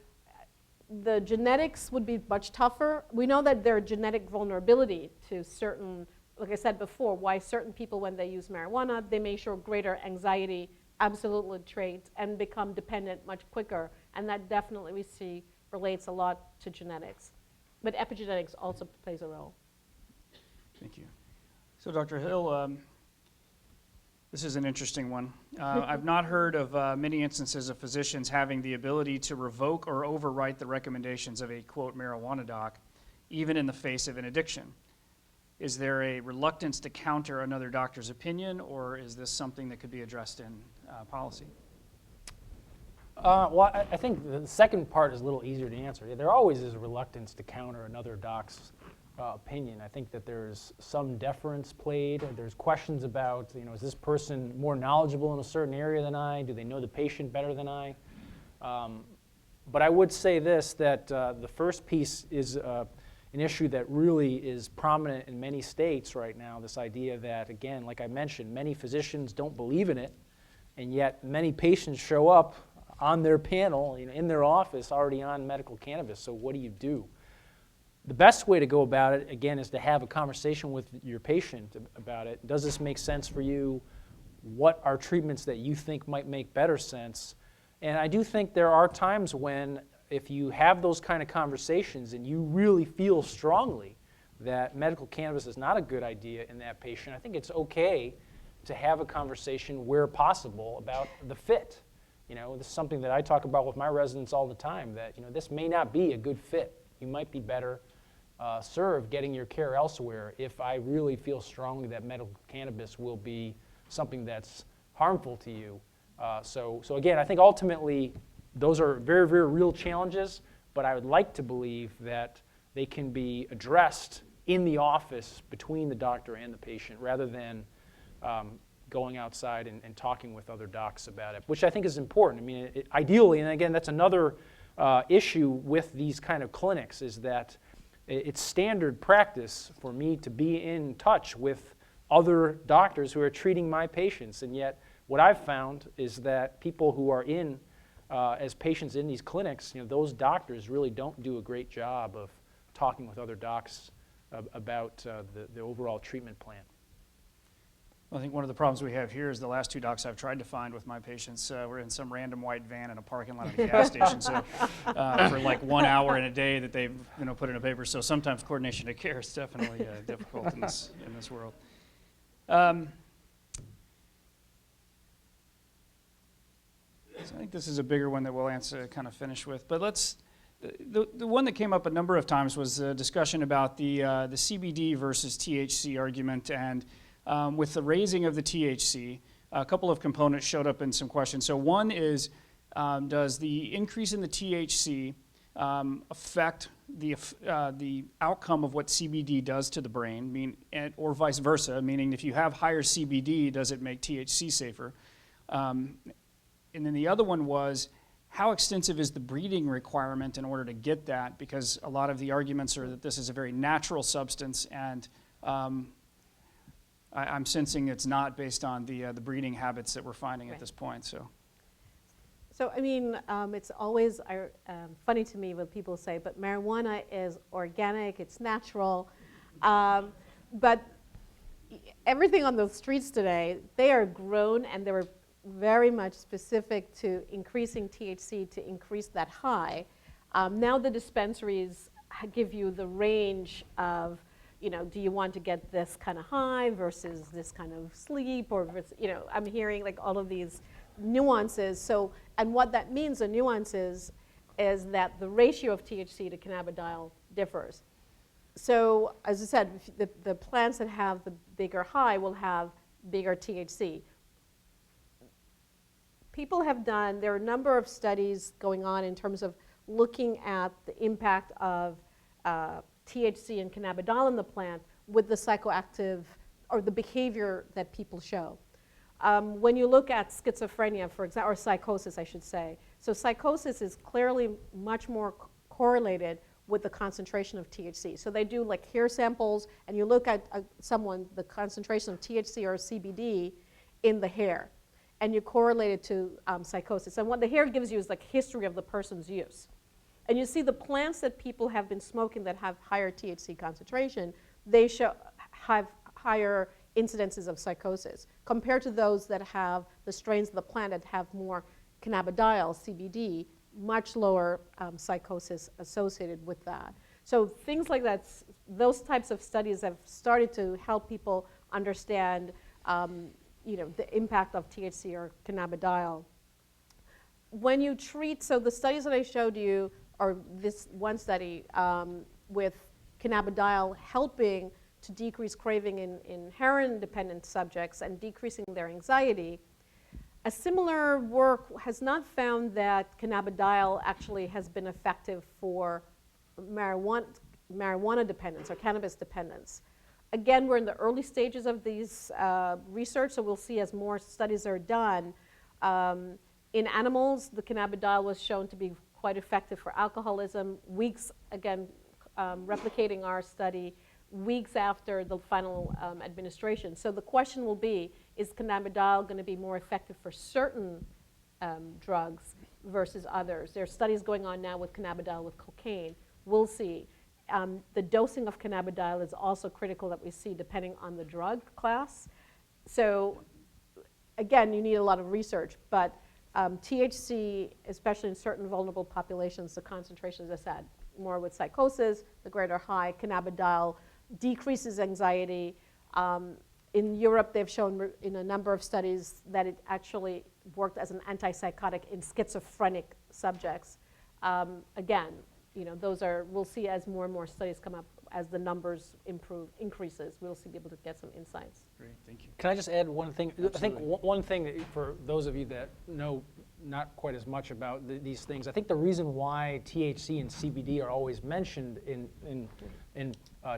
the genetics would be much tougher. We know that there's genetic vulnerability to certain, like I said before, why certain people, when they use marijuana, they may show greater anxiety, absolutely traits and become dependent much quicker. And that definitely we see relates a lot to genetics. But epigenetics also plays a role. Thank you. So, Dr. Hill, this is an interesting one. I've not heard of many instances of physicians having the ability to revoke or overwrite the recommendations of a, quote, marijuana doc, even in the face of an addiction. Is there a reluctance to counter another doctor's opinion, or is this something that could be addressed in policy? Well, I think the second part is a little easier to answer. There always is a reluctance to counter another doc's opinion. I think that there's some deference played. There's questions about, is this person more knowledgeable in a certain area than I? Do they know the patient better than I? But I would say this, that the first piece is an issue that really is prominent in many states right now, this idea that, again, like I mentioned, many physicians don't believe in it, and yet many patients show up on their panel, in their office, already on medical cannabis. So what do you do? The best way to go about it, again, is to have a conversation with your patient about it. Does this make sense for you? What are treatments that you think might make better sense? And I do think there are times when, if you have those kind of conversations and you really feel strongly that medical cannabis is not a good idea in that patient, I think it's okay to have a conversation where possible about the fit. This is something that I talk about with my residents all the time, that this may not be a good fit. You might be better served getting your care elsewhere if I really feel strongly that medical cannabis will be something that's harmful to you. So again, I think ultimately those are very, very real challenges, but I would like to believe that they can be addressed in the office between the doctor and the patient rather than going outside and talking with other docs about it, which I think is important. I mean, ideally, and again, that's another issue with these kind of clinics, is that it's standard practice for me to be in touch with other doctors who are treating my patients, and yet what I've found is that people who are in as patients in these clinics, those doctors really don't do a great job of talking with other docs about the overall treatment plan. Well, I think one of the problems we have here is the last two docs I've tried to find with my patients were in some random white van in a parking lot of a gas station. So for like 1 hour in a day that they've put in a paper. So sometimes coordination of care is definitely difficult in this world. So I think this is a bigger one that we'll kind of finish with. But the one that came up a number of times was a discussion about the CBD versus THC argument. And with the raising of the THC, a couple of components showed up in some questions. So one is, does the increase in the THC affect the outcome of what CBD does to the brain, or vice versa, meaning if you have higher CBD, does it make THC safer? And then the other one was, how extensive is the breeding requirement in order to get that? Because a lot of the arguments are that this is a very natural substance, and I'm sensing it's not based on the breeding habits that we're finding at this point. So I mean, it's always funny to me when people say, but marijuana is organic, it's natural. But everything on the streets today, they are grown and they were very much specific to increasing THC to increase that high. Now the dispensaries give you the range of, do you want to get this kind of high versus this kind of sleep, or, I'm hearing like all of these nuances. So, and what that means, the nuances, is that the ratio of THC to cannabidiol differs. So, as I said, the plants that have the bigger high will have bigger THC. People have done, there are a number of studies going on in terms of looking at the impact of THC and cannabidiol in the plant with the psychoactive, or the behavior that people show. When you look at schizophrenia, for example, or psychosis, I should say. So psychosis is clearly much more correlated with the concentration of THC. So they do like hair samples, and you look at the concentration of THC or CBD in the hair, and you correlate it to psychosis. And what the hair gives you is like history of the person's use. And you see the plants that people have been smoking that have higher THC concentration, they have higher incidences of psychosis compared to those that have the strains of the plant that have more cannabidiol, CBD, much lower psychosis associated with that. So things like that, those types of studies have started to help people understand the impact of THC or cannabidiol. When you treat, so the studies that I showed you, or this one study with cannabidiol helping to decrease craving in heroin-dependent subjects and decreasing their anxiety, a similar work has not found that cannabidiol actually has been effective for marijuana dependence or cannabis dependence. Again, we're in the early stages of these research, so we'll see as more studies are done. In animals, the cannabidiol was shown to be quite effective for alcoholism. Weeks, again, replicating our study, weeks after the final administration. So the question will be, is cannabidiol going to be more effective for certain drugs versus others? There are studies going on now with cannabidiol with cocaine. We'll see. The dosing of cannabidiol is also critical that we see depending on the drug class. So again, you need a lot of research, but THC, especially in certain vulnerable populations, the concentration, as I said, more with psychosis, the greater high, cannabidiol decreases anxiety. In Europe, they've shown in a number of studies that it actually worked as an antipsychotic in schizophrenic subjects. Again, those are, we'll see as more and more studies come up, as the numbers increases, we'll be able to get some insights. Great, thank you. Can I just add one thing? Absolutely. I think one thing that for those of you that know not quite as much about these things, I think the reason why THC and CBD are always mentioned in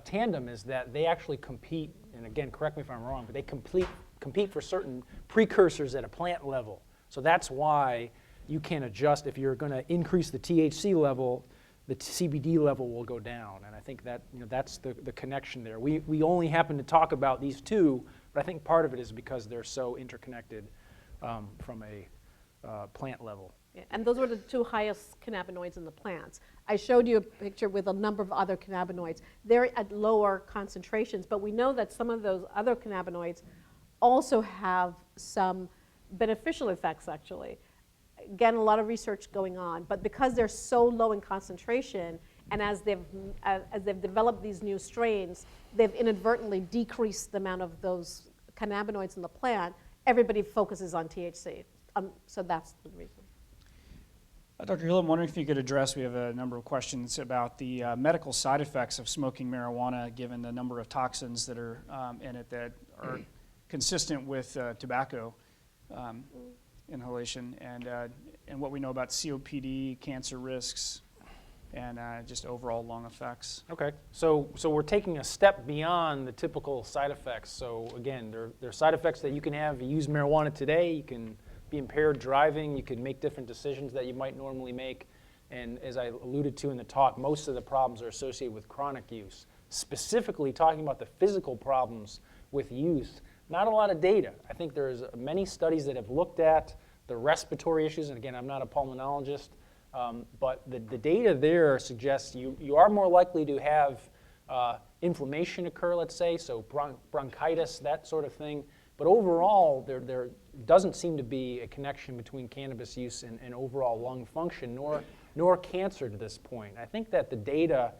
tandem is that they actually compete, and again, correct me if I'm wrong, but they compete for certain precursors at a plant level. So that's why you can adjust. If you're going to increase the THC level, the CBD level will go down, and I think that that's the connection there. We only happen to talk about these two, but I think part of it is because they're so interconnected from a plant level. Yeah, and those were the two highest cannabinoids in the plants. I showed you a picture with a number of other cannabinoids. They're at lower concentrations, but we know that some of those other cannabinoids also have some beneficial effects, actually. Again, a lot of research going on, but because they're so low in concentration, and as they've developed these new strains, they've inadvertently decreased the amount of those cannabinoids in the plant. Everybody focuses on THC, so that's the reason. Dr. Hill, I'm wondering if you could address, we have a number of questions about the medical side effects of smoking marijuana, given the number of toxins that are in it that are consistent with tobacco inhalation, and what we know about COPD, cancer risks, and just overall lung effects. Okay, so we're taking a step beyond the typical side effects. So again, there are side effects that you can have. You use marijuana today, you can be impaired driving, you can make different decisions that you might normally make. And as I alluded to in the talk, most of the problems are associated with chronic use. Specifically talking about the physical problems with use, not a lot of data. I think there's many studies that have looked at the respiratory issues, and again, I'm not a pulmonologist, but the data there suggests you are more likely to have inflammation occur, let's say, so bronchitis, that sort of thing. But overall, there doesn't seem to be a connection between cannabis use and overall lung function, nor cancer to this point. I think that the data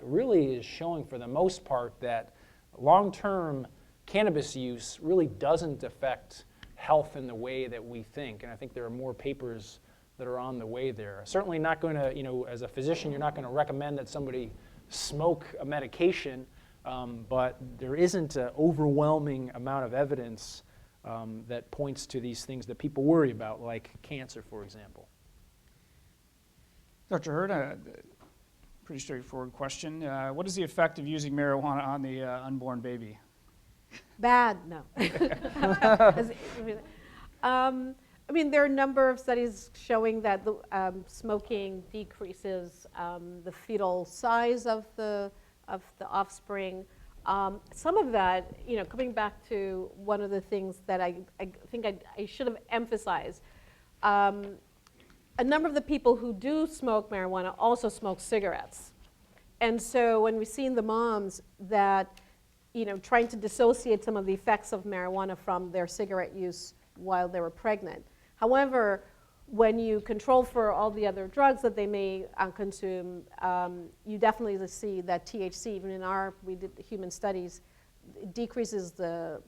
really is showing, for the most part, that long-term cannabis use really doesn't affect health in the way that we think. And I think there are more papers that are on the way there. Certainly not going to, as a physician, you're not going to recommend that somebody smoke a medication, but there isn't an overwhelming amount of evidence that points to these things that people worry about, like cancer, for example. Dr. Hurd, pretty straightforward question. What is the effect of using marijuana on the unborn baby? Bad, no. I mean, there are a number of studies showing that smoking decreases the fetal size of the offspring. Some of that, coming back to one of the things that I think I should have emphasized, a number of the people who do smoke marijuana also smoke cigarettes. And so when we've seen the moms that, trying to dissociate some of the effects of marijuana from their cigarette use while they were pregnant. However, when you control for all the other drugs that they may consume, you definitely see that THC, even in we did human studies, it decreases the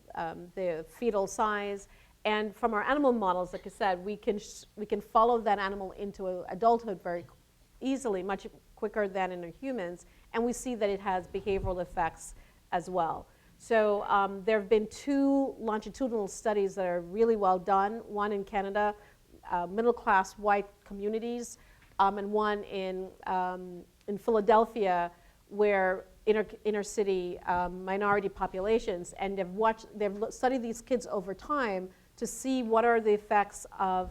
fetal size. And from our animal models, like I said, we can follow that animal into adulthood very easily, much quicker than in humans, and we see that it has behavioral effects as well. So there have been 2 longitudinal studies that are really well done, one in Canada, middle-class white communities, and one in Philadelphia, where inner city minority populations, and they've studied these kids over time to see what are the effects of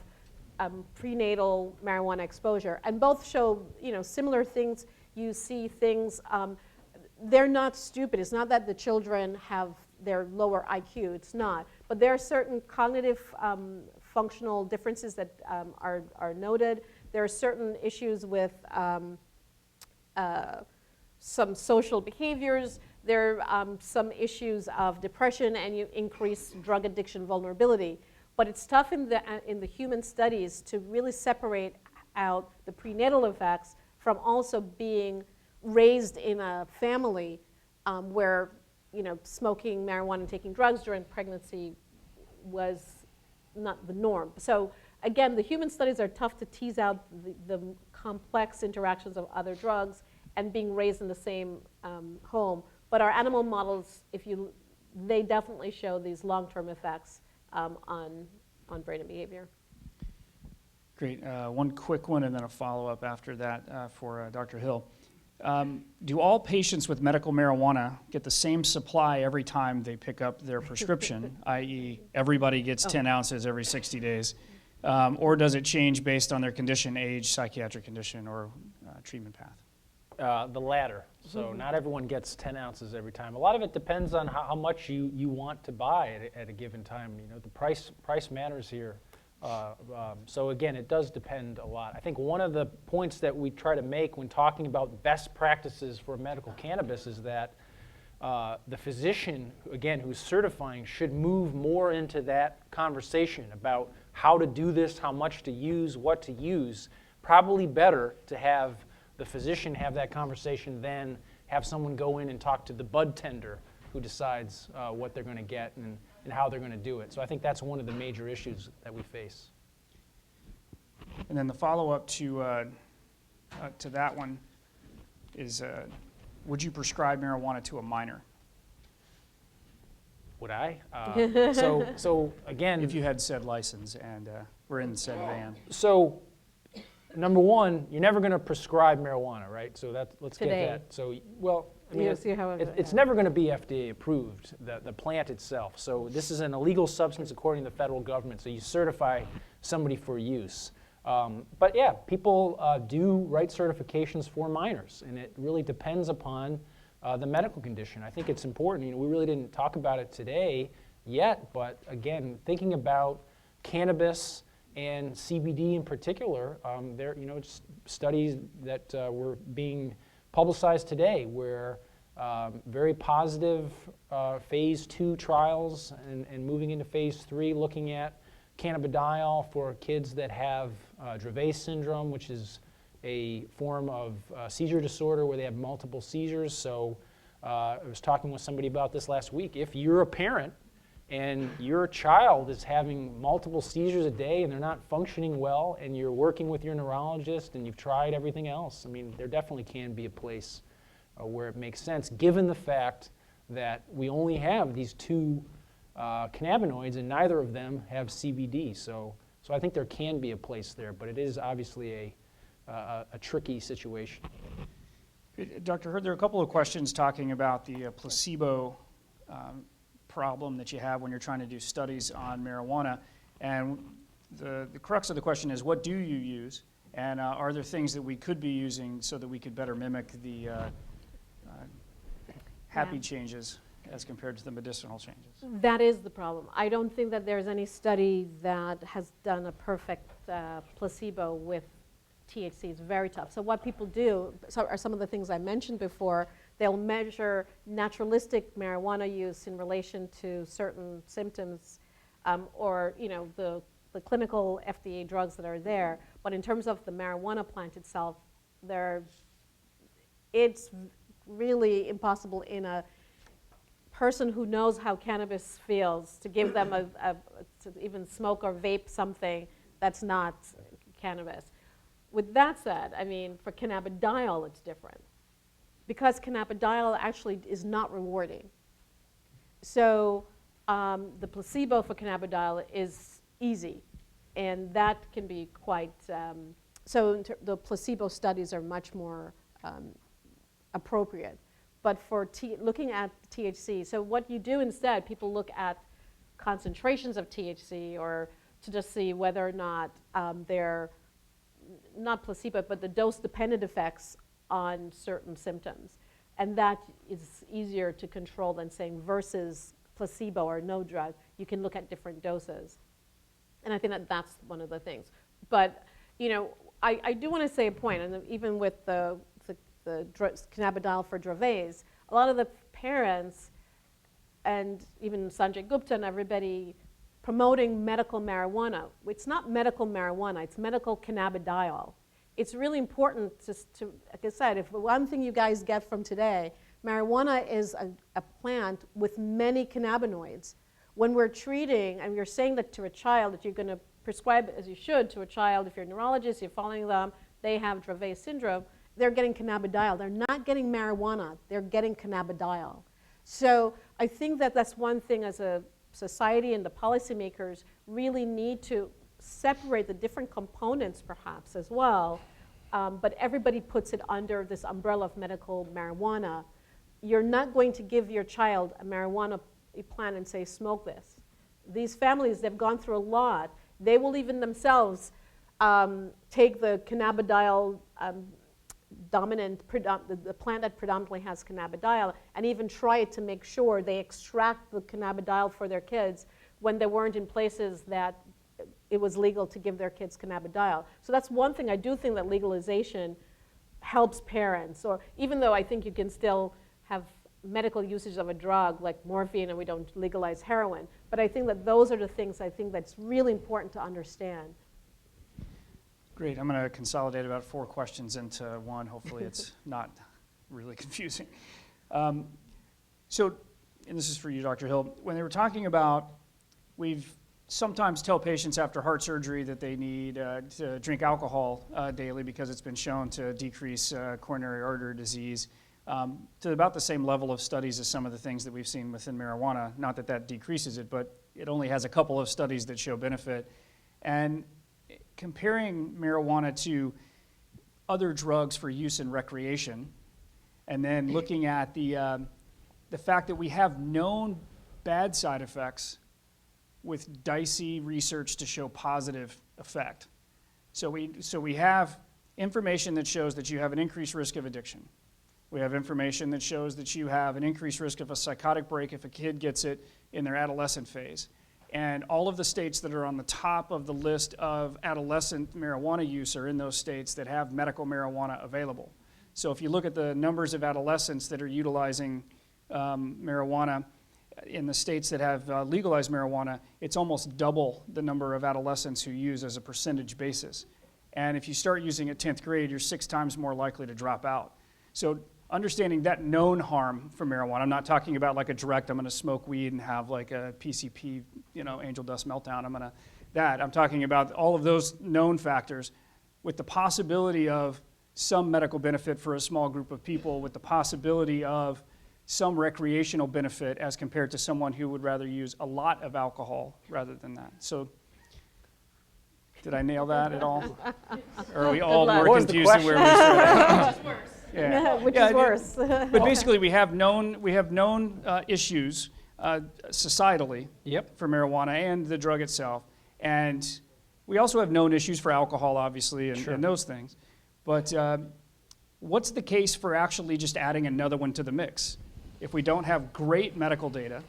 prenatal marijuana exposure, and both show similar things. You see things. They're not stupid. It's not that the children have their lower IQ. It's not. But there are certain cognitive functional differences that are noted. There are certain issues with some social behaviors. There are some issues of depression, and you increase drug addiction vulnerability. But it's tough in the human studies to really separate out the prenatal effects from also being raised in a family where smoking marijuana and taking drugs during pregnancy was not the norm. So again, the human studies are tough to tease out the complex interactions of other drugs and being raised in the same home. But our animal models, they definitely show these long-term effects on brain and behavior. Great. One quick one and then a follow-up after that for Dr. Hill. Do all patients with medical marijuana get the same supply every time they pick up their prescription, i.e. everybody gets 10 ounces every 60 days? Or does it change based on their condition, age, psychiatric condition, or treatment path? The latter. So not everyone gets 10 ounces every time. A lot of it depends on how much you want to buy at a given time. The price matters here. So again, it does depend a lot. I think one of the points that we try to make when talking about best practices for medical cannabis is that the physician, again, who's certifying should move more into that conversation about how to do this, how much to use, what to use. Probably better to have the physician have that conversation than have someone go in and talk to the bud tender who decides what they're going to get and how they're going to do it. So I think that's one of the major issues that we face. And then the follow-up to that one is, would you prescribe marijuana to a minor? Would I? So again, If you had said license and were in said van. So number one, you're never going to prescribe marijuana, right? So let's Today. get that. So I mean, You'll see how it's never going to be FDA approved, the plant itself. So this is an illegal substance according to the federal government. So you certify somebody for use. But yeah, people do write certifications for minors, and it really depends upon the medical condition. I think it's important. We really didn't talk about it today yet, but again, thinking about cannabis and CBD in particular, there studies that were being publicized today where very positive phase 2 trials and moving into phase 3 looking at cannabidiol for kids that have Dravet syndrome, which is a form of seizure disorder where they have multiple seizures. So I was talking with somebody about this last week. If you're a parent and your child is having multiple seizures a day and they're not functioning well and you're working with your neurologist and you've tried everything else, I mean, there definitely can be a place where it makes sense given the fact that we only have these 2 cannabinoids and neither of them have CBD. So I think there can be a place there, but it is obviously a tricky situation. Dr. Hurd, there are a couple of questions talking about the placebo problem that you have when you're trying to do studies on marijuana. And the crux of the question is, what do you use? And are there things that we could be using so that we could better mimic the happy changes as compared to the medicinal changes? That is the problem. I don't think that there's any study that has done a perfect placebo with THC. It's very tough. So what people do are some of the things I mentioned before. They'll measure naturalistic marijuana use in relation to certain symptoms or the clinical FDA drugs that are there. But in terms of the marijuana plant itself, it's really impossible in a person who knows how cannabis feels to give them to even smoke or vape something that's not cannabis. With that said, I mean, for cannabidiol, it's different because cannabidiol actually is not rewarding. So the placebo for cannabidiol is easy, and that can be quite, the placebo studies are much more appropriate. But for looking at THC, so what you do instead, people look at concentrations of THC or to just see whether or not they're not placebo, but the dose-dependent effects on certain symptoms. And that is easier to control than saying versus placebo or no drug. You can look at different doses. And I think that that's one of the things. But, I do want to say a point, and even with the cannabidiol for Dravet, a lot of the parents and even Sanjay Gupta and everybody promoting medical marijuana. It's not medical marijuana, it's medical cannabidiol. It's really important to like I said, if one thing you guys get from today, marijuana is a plant with many cannabinoids. When we're treating, and you're saying that to a child, that you're going to prescribe, as you should, to a child, if you're a neurologist, you're following them, they have Dravet syndrome, they're getting cannabidiol. They're not getting marijuana, they're getting cannabidiol. So I think that that's one thing as a society and the policymakers really need to separate the different components perhaps as well, but everybody puts it under this umbrella of medical marijuana. You're not going to give your child a marijuana plant and say, smoke this. These families, they've gone through a lot. They will even themselves take the cannabidiol the plant that predominantly has cannabidiol, and even try it to make sure they extract the cannabidiol for their kids when they weren't in places that it was legal to give their kids cannabidiol. So that's one thing. I do think that legalization helps parents, or even though I think you can still have medical usage of a drug like morphine and we don't legalize heroin, but I think that those are the things I think that's really important to understand. Great. I'm going to consolidate about 4 questions into one. Hopefully it's not really confusing. So, and this is for you, Dr. Hill. When they were talking about, we've sometimes tell patients after heart surgery that they need to drink alcohol daily because it's been shown to decrease coronary artery disease to about the same level of studies as some of the things that we've seen within marijuana. Not that that decreases it, but it only has a couple of studies that show benefit. And comparing marijuana to other drugs for use in recreation, and then looking at the fact that we have known bad side effects with dicey research to show positive effect. So we have information that shows that you have an increased risk of addiction. We have information that shows that you have an increased risk of a psychotic break if a kid gets it in their adolescent phase. And all of the states that are on the top of the list of adolescent marijuana use are in those states that have medical marijuana available. So if you look at the numbers of adolescents that are utilizing marijuana in the states that have legalized marijuana, it's almost double the number of adolescents who use as a percentage basis. And if you start using at 10th grade, you're 6 times more likely to drop out. So understanding that known harm from marijuana, I'm not talking about like a direct, I'm going to smoke weed and have like a PCP, angel dust meltdown. I'm talking about all of those known factors with the possibility of some medical benefit for a small group of people, with the possibility of some recreational benefit as compared to someone who would rather use a lot of alcohol rather than that. So did I nail that at all? Or are we all more confused than where we started? Yeah. Which is worse. But basically, we have known issues societally for marijuana and the drug itself, and we also have known issues for alcohol, obviously, and those things. But what's the case for actually just adding another one to the mix? If we don't have great medical data,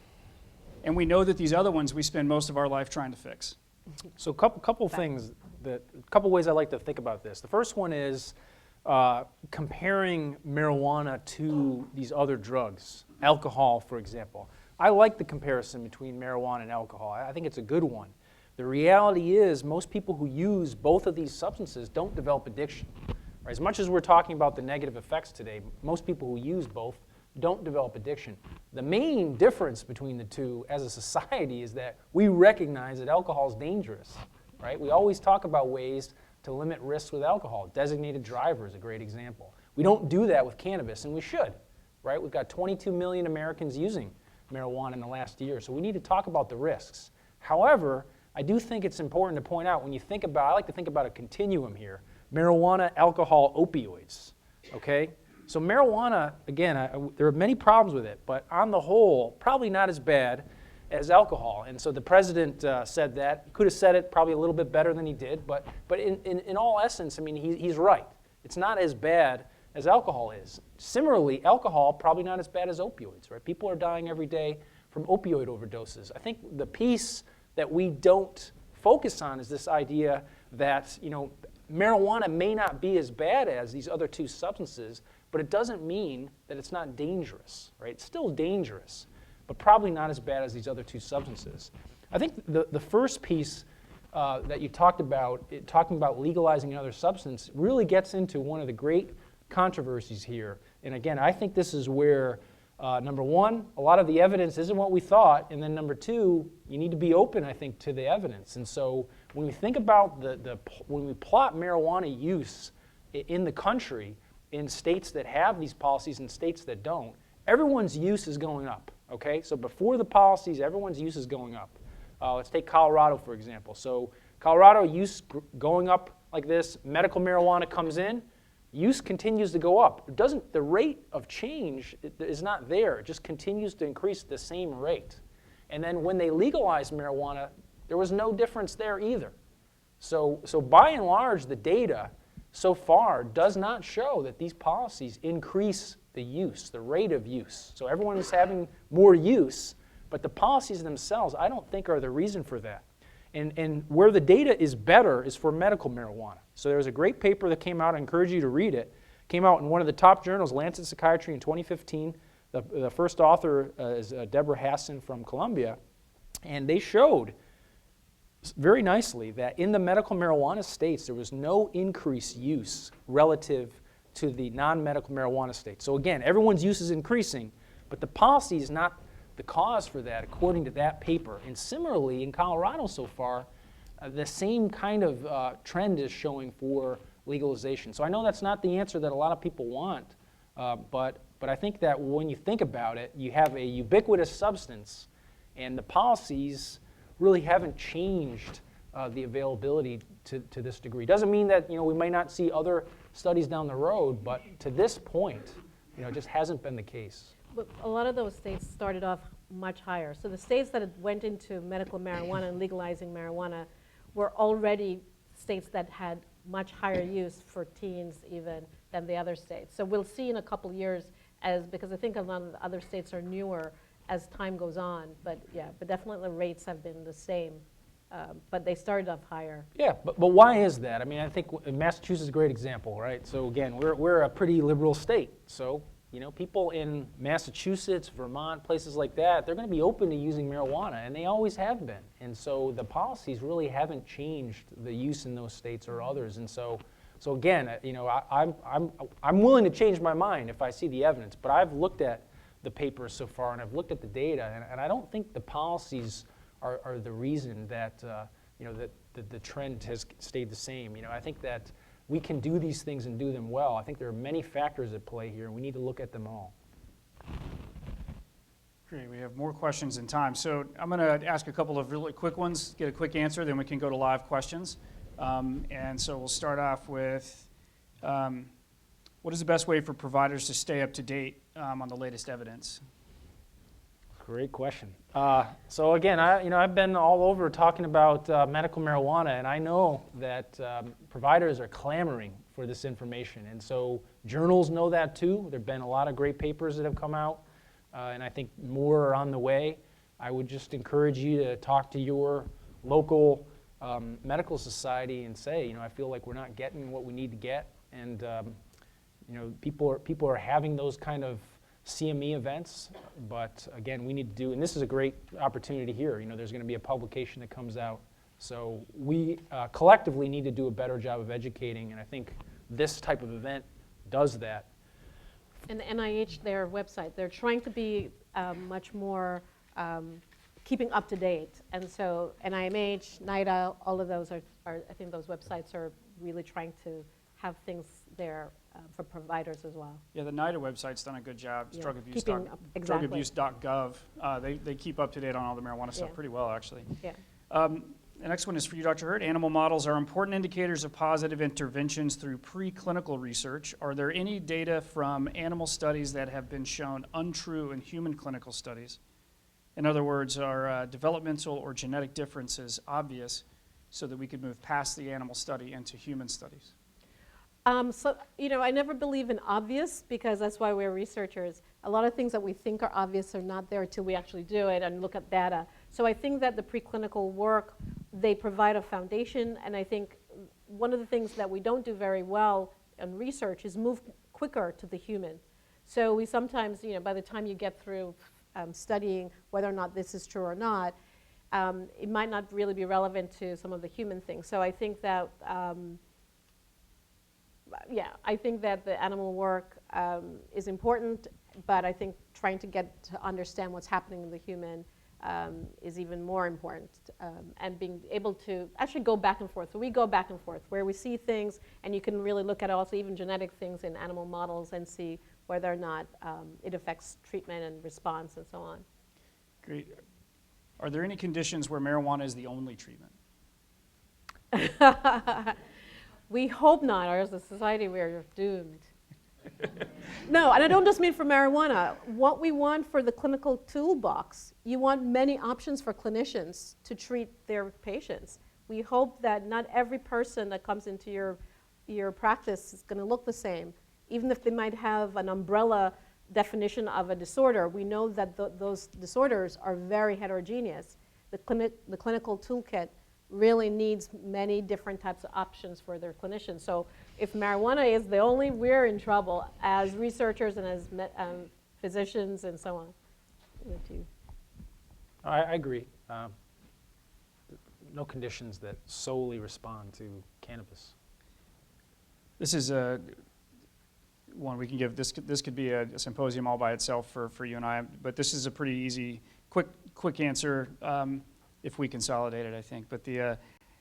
and we know that these other ones we spend most of our life trying to fix. So a couple ways I like to think about this. The first one is comparing marijuana to these other drugs, alcohol, for example. I like the comparison between marijuana and alcohol. I think it's a good one. The reality is most people who use both of these substances don't develop addiction. Right? As much as we're talking about the negative effects today, most people who use both don't develop addiction. The main difference between the two as a society is that we recognize that alcohol is dangerous. Right? We always talk about ways to limit risks with alcohol. Designated driver is a great example. We don't do that with cannabis, and we should. Right? We've got 22 million Americans using marijuana in the last year, so we need to talk about the risks. However, I do think it's important to point out when you think about, I like to think about a continuum here, marijuana, alcohol, opioids, okay? So marijuana, again, there are many problems with it, but on the whole, probably not as bad as alcohol. And so the president said that. He could have said it probably a little bit better than he did, but in all essence, I mean, he's right. It's not as bad as alcohol is. Similarly, alcohol, probably not as bad as opioids, right? People are dying every day from opioid overdoses. I think the piece that we don't focus on is this idea that, you know, marijuana may not be as bad as these other two substances, but it doesn't mean that it's not dangerous, right? It's still dangerous, but probably not as bad as these other two substances. I think the first piece that you talked about, talking about legalizing another substance, really gets into one of the great controversies here. And again, I think this is where number one, a lot of the evidence isn't what we thought, and then number two, you need to be open, I think, to the evidence. And so when we think about when we plot marijuana use in the country, in states that have these policies and states that don't, everyone's use is going up, okay? So before the policies, everyone's use is going up. Let's take Colorado, for example. So Colorado use going up like this, medical marijuana comes in, use continues to go up. The rate of change is not there. It just continues to increase at the same rate. And then when they legalized marijuana, there was no difference there either. So by and large, the data so far does not show that these policies increase the use, the rate of use. So everyone is having more use, but the policies themselves, I don't think, are the reason for that. And where the data is better is for medical marijuana. So there was a great paper that came out, I encourage you to read it. Came out in one of the top journals, Lancet Psychiatry in 2015. The first author is Deborah Hassan from Columbia. And they showed very nicely that in the medical marijuana states, there was no increased use relative to the non-medical marijuana states. So again, everyone's use is increasing, but the policy is not the cause for that, according to that paper. And similarly, in Colorado so far, the same kind of trend is showing for legalization. So I know that's not the answer that a lot of people want, but I think that when you think about it, you have a ubiquitous substance, and the policies really haven't changed the availability to this degree. Doesn't mean that, you know, we might not see other studies down the road, but to this point, you know, it just hasn't been the case. But a lot of those states started off much higher. So the states that went into medical marijuana and legalizing marijuana were already states that had much higher use for teens even than the other states. So we'll see in a couple years, because I think a lot of the other states are newer as time goes on. But yeah, but definitely the rates have been the same. But they started off higher. Yeah, but why is that? I mean, I think Massachusetts is a great example, right? So again, we're a pretty liberal state. So, you know, people in Massachusetts, Vermont, places like that, they're going to be open to using marijuana, and they always have been. And so the policies really haven't changed the use in those states or others. And so again, you know, I'm willing to change my mind if I see the evidence. But I've looked at the papers so far, and I've looked at the data, and I don't think the policies are the reason that you know, that the trend has stayed the same. You know, I think that we can do these things and do them well. I think there are many factors at play here, and we need to look at them all. Great, we have more questions in time. So I'm going to ask a couple of really quick ones, get a quick answer, then we can go to live questions. And so we'll start off with, what is the best way for providers to stay up to date on the latest evidence? Great question. So again, I've been all over talking about medical marijuana, and I know that providers are clamoring for this information, and so journals know that too. There have been a lot of great papers that have come out, and I think more are on the way. I would just encourage you to talk to your local medical society and say, you know, I feel like we're not getting what we need to get, and people are having those kind of CME events, but again, we need to do, and this is a great opportunity here. There's going to be a publication that comes out. So we collectively need to do a better job of educating, and I think this type of event does that. And the NIH, their website, they're trying to be much more keeping up to date. And so NIMH, NIDA, all of those are, I think those websites are really trying to have things there for providers as well. Yeah, the NIDA website's done a good job. It's Yeah, drugabuse.gov. keeping up- exactly. Drugabuse.gov. They keep up to date on all the marijuana stuff Yeah. pretty well, actually. Yeah. The next one is for you, Dr. Hurd. Animal models are important indicators of positive interventions through preclinical research. Are there any data from animal studies that have been shown untrue in human clinical studies? In other words, are developmental or genetic differences obvious so that we could move past the animal study into human studies? I never believe in obvious because that's why we're researchers. A lot of things that we think are obvious are not there until we actually do it and look at data. So I think that the preclinical work, they provide a foundation, and I think one of the things that we don't do very well in research is move quicker to the human. So we sometimes, by the time you get through studying whether or not this is true or not, it might not really be relevant to some of the human things. So I think that I think that the animal work is important, but I think trying to get to understand what's happening in the human is even more important, and being able to actually go back and forth. So we go back and forth where we see things, and you can really look at also even genetic things in animal models and see whether or not it affects treatment and response and so on. Great. Are there any conditions where marijuana is the only treatment? We hope not, or as a society we're doomed. No, and I don't just mean for marijuana. What we want for the clinical toolbox, you want many options for clinicians to treat their patients. We hope that not every person that comes into your practice is going to look the same. Even if they might have an umbrella definition of a disorder, we know that those disorders are very heterogeneous. The clinical toolkit really needs many different types of options for their clinicians. So if marijuana is the only, we're in trouble as researchers and as physicians and so on. I agree. No conditions that solely respond to cannabis. This is one we can give. This could be a symposium all by itself for you and I, but this is a pretty easy, quick answer if we consolidate it, I think. But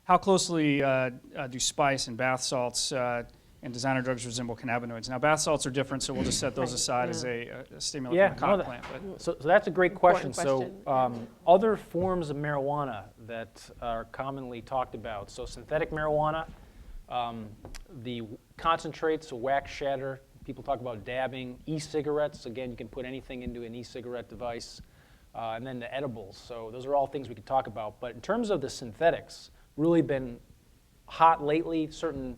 how closely do spice and bath salts and designer drugs resemble cannabinoids? Now, bath salts are different, so we'll just set those aside as a stimulant from a cotton plant. But. So that's a great question. Important So other forms of marijuana that are commonly talked about. So synthetic marijuana, the concentrates, so wax shatter. People talk about dabbing. E-cigarettes, again, you can put anything into an e-cigarette device. And then the edibles. So those are all things we could talk about. But in terms of the synthetics, really been hot lately. Certain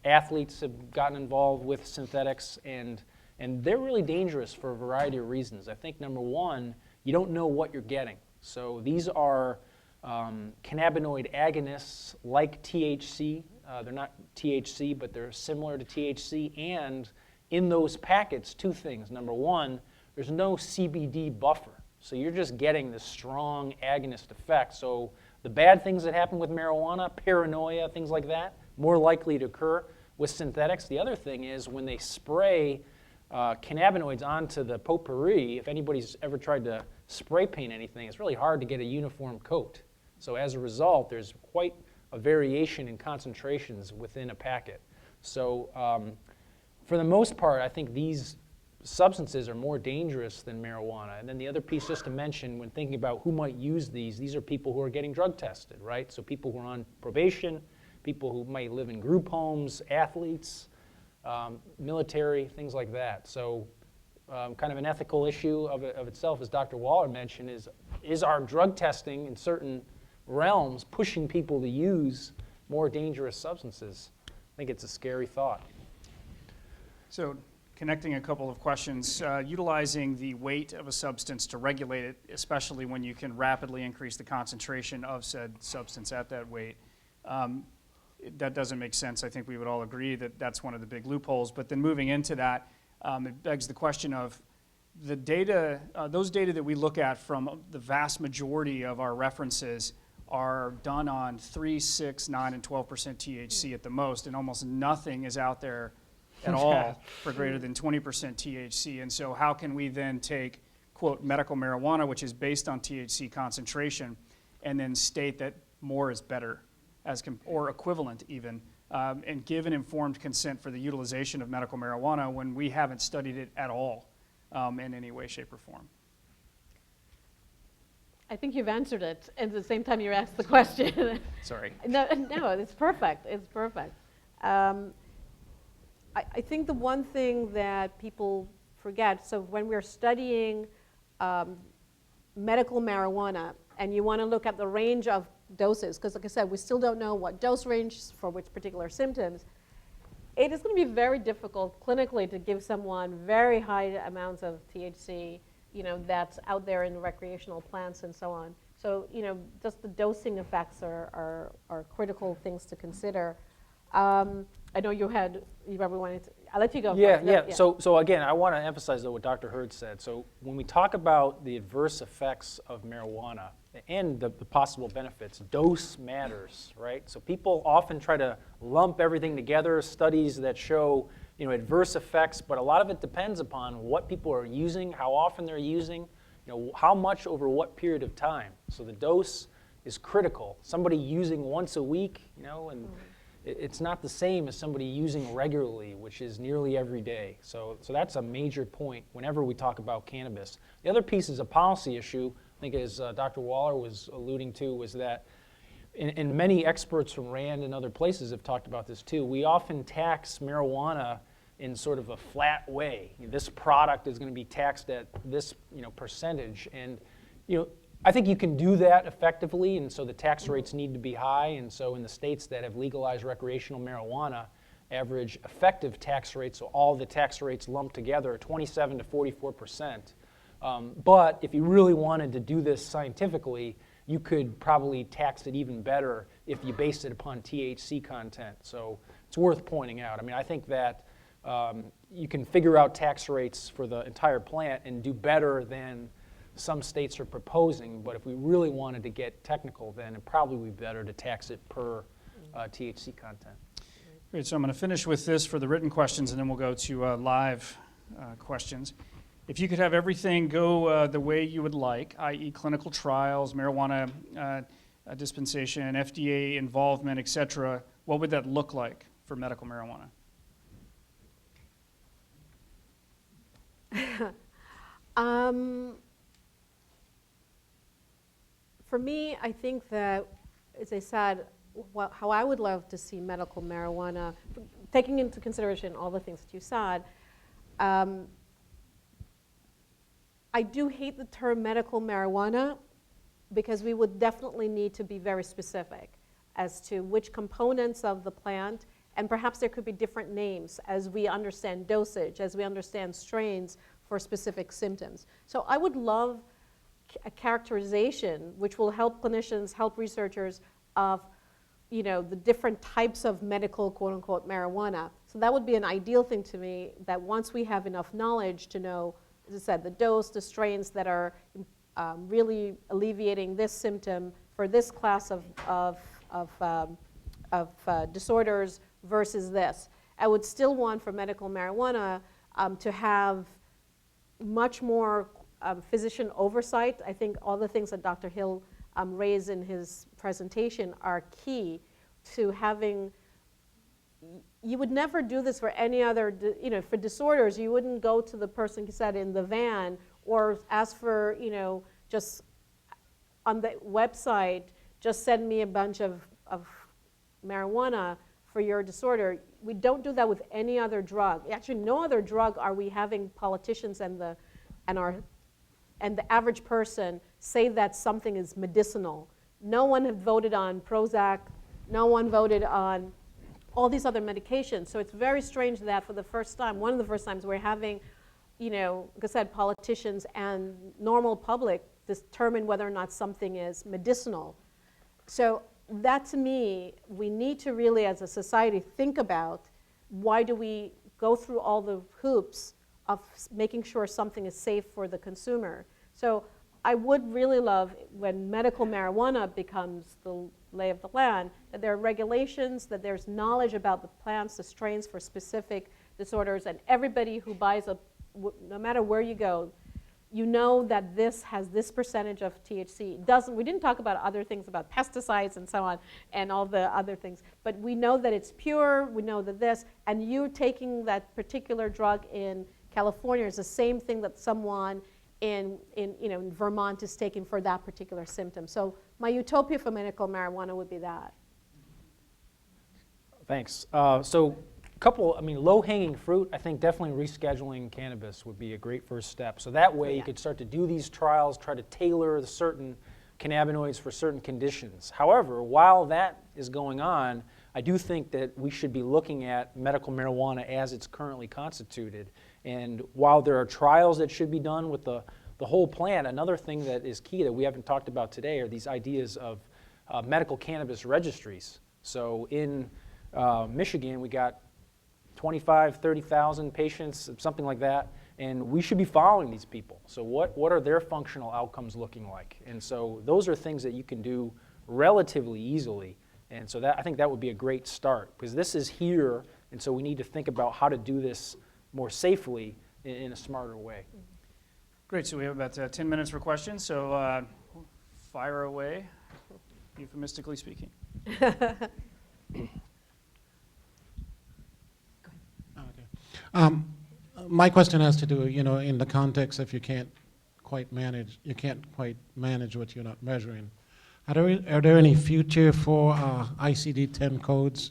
athletes have gotten involved with synthetics, and they're really dangerous for a variety of reasons. I think number one, you don't know what you're getting. So these are cannabinoid agonists like THC. They're not THC, but they're similar to THC. And in those packets, two things. Number one, there's no CBD buffer. So you're just getting this strong agonist effect. So the bad things that happen with marijuana, paranoia, things like that, more likely to occur with synthetics. The other thing is when they spray cannabinoids onto the potpourri, if anybody's ever tried to spray paint anything, it's really hard to get a uniform coat. So as a result, there's quite a variation in concentrations within a packet. So for the most part, I think these substances are more dangerous than marijuana. And then the other piece just to mention when thinking about who might use these are people who are getting drug tested, right? So people who are on probation, people who might live in group homes, athletes, military, things like that. So kind of an ethical issue of itself, as Dr. Waller mentioned, is our drug testing in certain realms pushing people to use more dangerous substances? I think it's a scary thought. So connecting a couple of questions, utilizing the weight of a substance to regulate it, especially when you can rapidly increase the concentration of said substance at that weight. that doesn't make sense. I think we would all agree that that's one of the big loopholes. But then moving into that, it begs the question of the data, those data that we look at from the vast majority of our references are done on 3, 6, 9, and 12% THC at the most, and almost nothing is out there at all for greater than 20% THC. And so how can we then take, quote, medical marijuana, which is based on THC concentration, and then state that more is better, or equivalent even, and give an informed consent for the utilization of medical marijuana when we haven't studied it at all in any way, shape, or form? I think you've answered it at the same time you asked the question. Sorry. No, it's perfect. It's perfect. I think the one thing that people forget, so when we're studying medical marijuana and you want to look at the range of doses, because like I said, we still don't know what dose range for which particular symptoms, it is going to be very difficult clinically to give someone very high amounts of THC, that's out there in recreational plants and so on. So, just the dosing effects are critical things to consider. I know you probably wanted to, I'll let you go. Yeah. So again, I want to emphasize though what Dr. Hurd said. So when we talk about the adverse effects of marijuana and the possible benefits, dose matters, right? So people often try to lump everything together, studies that show adverse effects, but a lot of it depends upon what people are using, how often they're using, how much over what period of time. So the dose is critical. Somebody using once a week, and it's not the same as somebody using regularly, which is nearly every day. So that's a major point whenever we talk about cannabis. The other piece is a policy issue, I think as Dr. Waller was alluding to, was that, and many experts from RAND and other places have talked about this too, we often tax marijuana in sort of a flat way. This product is going to be taxed at this percentage. And I think you can do that effectively, and so the tax rates need to be high. And so in the states that have legalized recreational marijuana, average effective tax rates, so all the tax rates lumped together, are 27 to 44%. But if you really wanted to do this scientifically, you could probably tax it even better if you based it upon THC content. So it's worth pointing out. I mean, I think that you can figure out tax rates for the entire plant and do better than some states are proposing, but if we really wanted to get technical, then it probably would be better to tax it per THC content. Great, so I'm going to finish with this for the written questions, and then we'll go to live questions. If you could have everything go the way you would like, i.e. clinical trials, marijuana dispensation, FDA involvement, et cetera, what would that look like for medical marijuana? For me, I think that, as I said, how I would love to see medical marijuana, taking into consideration all the things that you said, I do hate the term medical marijuana because we would definitely need to be very specific as to which components of the plant, and perhaps there could be different names as we understand dosage, as we understand strains for specific symptoms. So I would love a characterization which will help clinicians, help researchers of the different types of medical quote-unquote marijuana. So that would be an ideal thing to me, that once we have enough knowledge to know, as I said, the dose, the strains that are really alleviating this symptom for this class of disorders versus this. I would still want for medical marijuana to have much more physician oversight. I think all the things that Dr. Hill raised in his presentation are key to having. You would never do this for any other, for disorders. You wouldn't go to the person who said in the van or ask for, just on the website, just send me a bunch of marijuana for your disorder. We don't do that with any other drug. Actually, no other drug are we having politicians and the average person say that something is medicinal. No one had voted on Prozac. No one voted on all these other medications. So it's very strange that for the first time, one of the first times we're having, like I said, politicians and normal public determine whether or not something is medicinal. So that to me, we need to really, as a society, think about why do we go through all the hoops of making sure something is safe for the consumer. So I would really love when medical marijuana becomes the lay of the land, that there are regulations, that there's knowledge about the plants, the strains for specific disorders, and everybody who buys no matter where you go, you know that this has this percentage of THC. We didn't talk about other things about pesticides and so on and all the other things, but we know that it's pure, we know that this, and you taking that particular drug in California is the same thing that someone in Vermont is taking for that particular symptom. So my utopia for medical marijuana would be that. Thanks. So low-hanging fruit, I think definitely rescheduling cannabis would be a great first step. So that way you could start to do these trials, try to tailor the certain cannabinoids for certain conditions. However, while that is going on, I do think that we should be looking at medical marijuana as it's currently constituted. And while there are trials that should be done with the whole plant, another thing that is key that we haven't talked about today are these ideas of medical cannabis registries. So in Michigan, we got 25, 30,000 patients, something like that, and we should be following these people. So what are their functional outcomes looking like? And so those are things that you can do relatively easily. And so I think that would be a great start, because this is here, and so we need to think about how to do this more safely in a smarter way. Great, so we have about 10 minutes for questions, so fire away, euphemistically speaking. My question has to do, in the context if you can't quite manage what you're not measuring. Are there any future for ICD-10 codes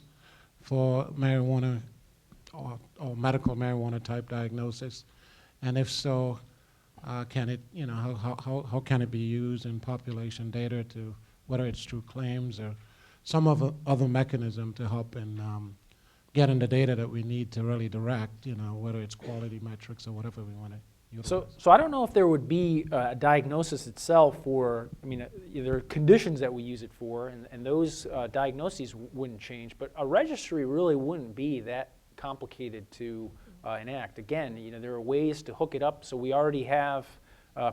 for marijuana or medical marijuana type diagnosis? And if so, can it, how can it be used in population data to, whether it's through claims or some other mechanism to help in getting the data that we need to really direct, whether it's quality metrics or whatever we want to utilize? So I don't know if there would be a diagnosis itself for, there are conditions that we use it for, and those diagnoses wouldn't change, but a registry really wouldn't be that complicated to enact. Again, there are ways to hook it up. So we already have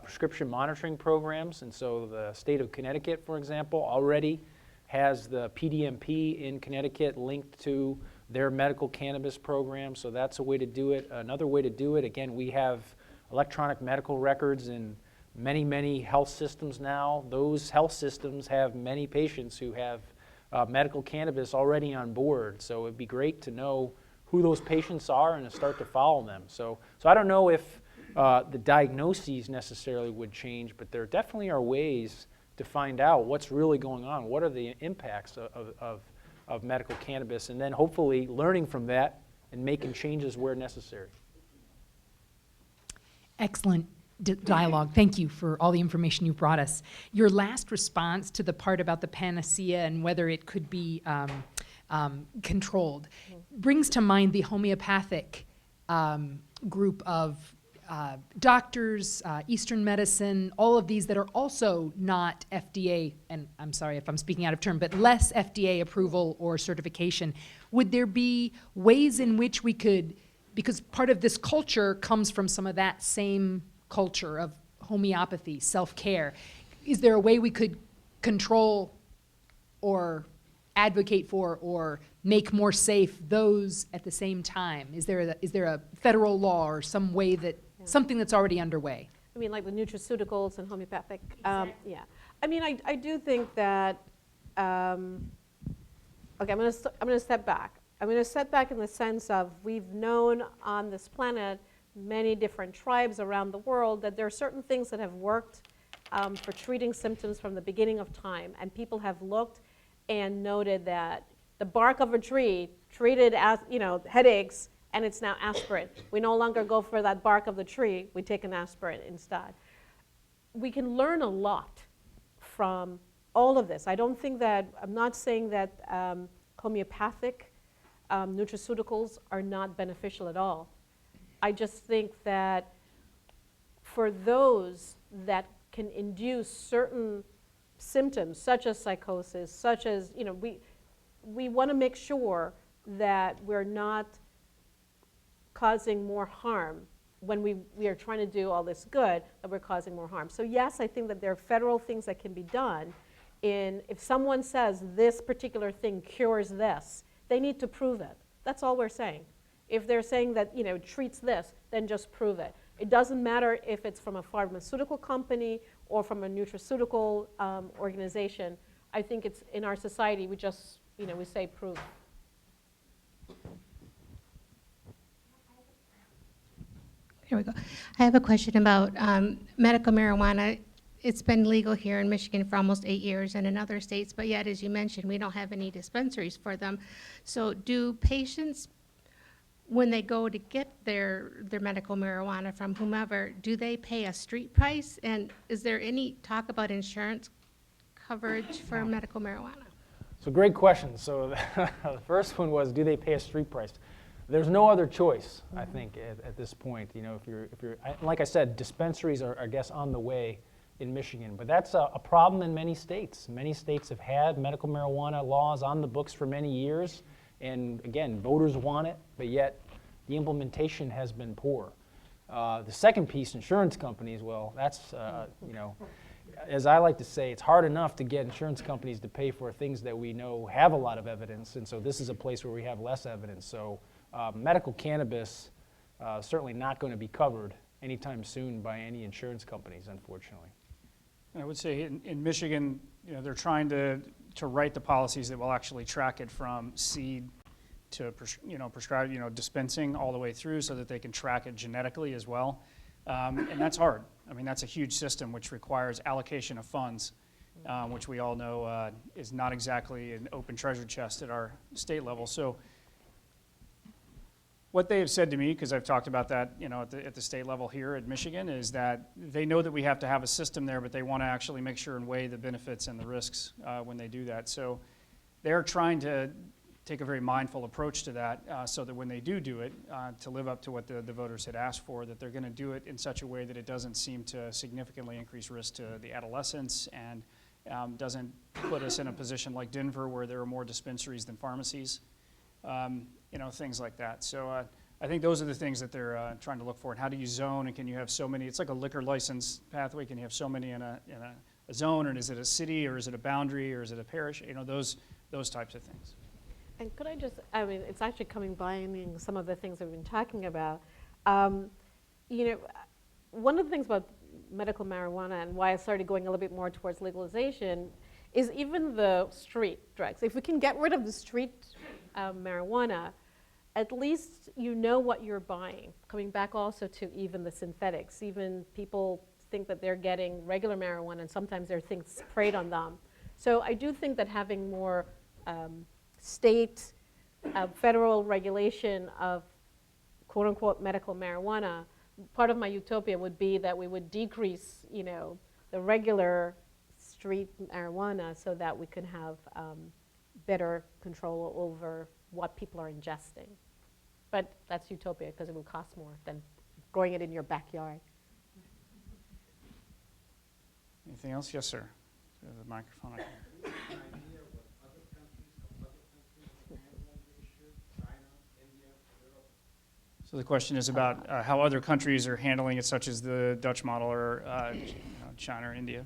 prescription monitoring programs, and so the state of Connecticut, for example, already has the PDMP in Connecticut linked to their medical cannabis program, so that's a way to do it. Another way to do it, again, we have electronic medical records in many, many health systems now. Those health systems have many patients who have medical cannabis already on board, so it'd be great to know who those patients are and to start to follow them. So I don't know if the diagnoses necessarily would change, but there definitely are ways to find out what's really going on. What are the impacts of medical cannabis, and then hopefully learning from that and making changes where necessary. Excellent dialogue. Thank you for all the information you brought us. Your last response to the part about the panacea and whether it could be controlled brings to mind the homeopathic group of doctors, Eastern medicine, all of these that are also not FDA, and I'm sorry if I'm speaking out of turn, but less FDA approval or certification. Would there be ways in which we could, because part of this culture comes from some of that same culture of homeopathy, self-care, is there a way we could control or advocate for or make more safe those at the same time? Is there a federal law or some way that something that's already underway? Like the nutraceuticals and homeopathic. Exactly. Yeah. I do think that. Okay, I'm going to step back. I'm going to step back in the sense of we've known on this planet many different tribes around the world that there are certain things that have worked for treating symptoms from the beginning of time, and people have looked and noted that the bark of a tree treated as headaches, and it's now aspirin. We no longer go for that bark of the tree, we take an aspirin instead. We can learn a lot from all of this. I'm not saying that homeopathic nutraceuticals are not beneficial at all. I just think that for those that can induce certain symptoms such as psychosis, such as, we want to make sure that we're not causing more harm when we are trying to do all this good, that we're causing more harm. So yes, I think that there are federal things that can be done. If someone says this particular thing cures this, they need to prove it. That's all we're saying. If they're saying that, it treats this, then just prove it. It doesn't matter if it's from a pharmaceutical company or from a nutraceutical organization. I think it's in our society, we just, we say prove. Here we go. I have a question about medical marijuana. It's been legal here in Michigan for almost 8 years and in other states, but yet, as you mentioned, we don't have any dispensaries for them. So do patients, when they go to get their medical marijuana from whomever, do they pay a street price? And is there any talk about insurance coverage for medical marijuana? So great question. So the first one was, do they pay a street price? There's no other choice, I think, at this point. If you're like I said, dispensaries are, I guess, on the way in Michigan, but that's a problem in many states. Many states have had medical marijuana laws on the books for many years, and again, voters want it, but yet the implementation has been poor. The second piece, insurance companies, well, that's, as I like to say, it's hard enough to get insurance companies to pay for things that we know have a lot of evidence, and so this is a place where we have less evidence. So medical cannabis certainly not going to be covered anytime soon by any insurance companies, unfortunately. I would say in Michigan, they're trying to write the policies that will actually track it from seed to prescribe, dispensing all the way through, so that they can track it genetically as well. And that's hard. I mean, that's a huge system which requires allocation of funds, which we all know is not exactly an open treasure chest at our state level. So what they have said to me, because I've talked about that, at the state level here at Michigan, is that they know that we have to have a system there, but they want to actually make sure and weigh the benefits and the risks when they do that. So they're trying to take a very mindful approach to that, so that when they do it, to live up to what the voters had asked for, that they're going to do it in such a way that it doesn't seem to significantly increase risk to the adolescents, and doesn't put us in a position like Denver where there are more dispensaries than pharmacies, things like that. So I think those are the things that they're trying to look for. And how do you zone, and can you have so many? It's like a liquor license pathway. Can you have so many in a zone, and is it a city, or is it a boundary, or is it a parish? Those types of things. And could I just, it's actually coming by in some of the things we've been talking about. One of the things about medical marijuana and why I started going a little bit more towards legalization is even the street drugs. If we can get rid of the street marijuana, at least you know what you're buying. Coming back also to even the synthetics. Even people think that they're getting regular marijuana, and sometimes there are things sprayed on them. So I do think that having more state, federal regulation of quote-unquote medical marijuana, part of my utopia would be that we would decrease, the regular street marijuana, so that we can have better control over what people are ingesting. But that's utopia, because it will cost more than growing it in your backyard. Anything else? Yes, sir. There's a microphone. So the question is about how other countries are handling it, such as the Dutch model, or China or India.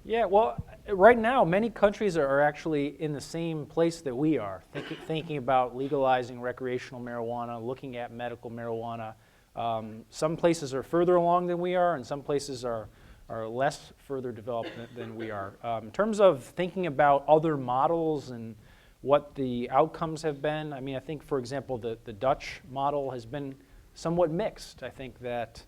Yeah, well, right now, many countries are actually in the same place that we are, thinking about legalizing recreational marijuana, looking at medical marijuana. Some places are further along than we are, and some places are less further developed than we are. In terms of thinking about other models and what the outcomes have been, I think, for example, the Dutch model has been somewhat mixed. I think that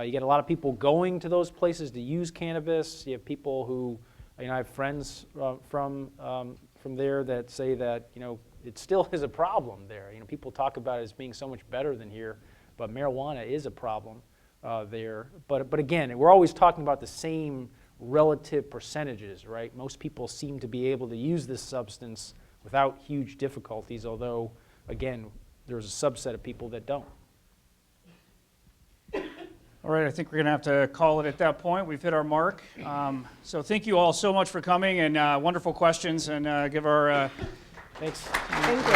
you get a lot of people going to those places to use cannabis. You have people who, I have friends from there that say that, it still is a problem there. People talk about it as being so much better than here, but marijuana is a problem there. But again, we're always talking about the same relative percentages, right? Most people seem to be able to use this substance without huge difficulties, although, again, there's a subset of people that don't. All right, I think we're going to have to call it at that point. We've hit our mark. So thank you all so much for coming and wonderful questions, and give our Thanks. Thank you.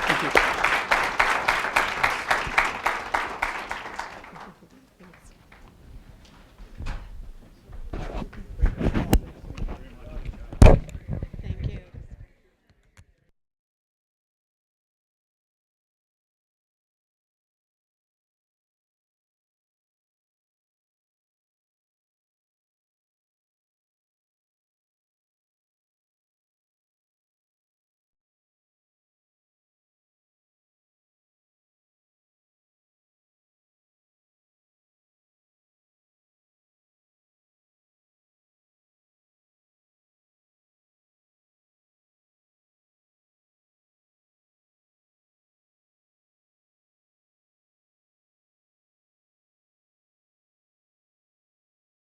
thank you.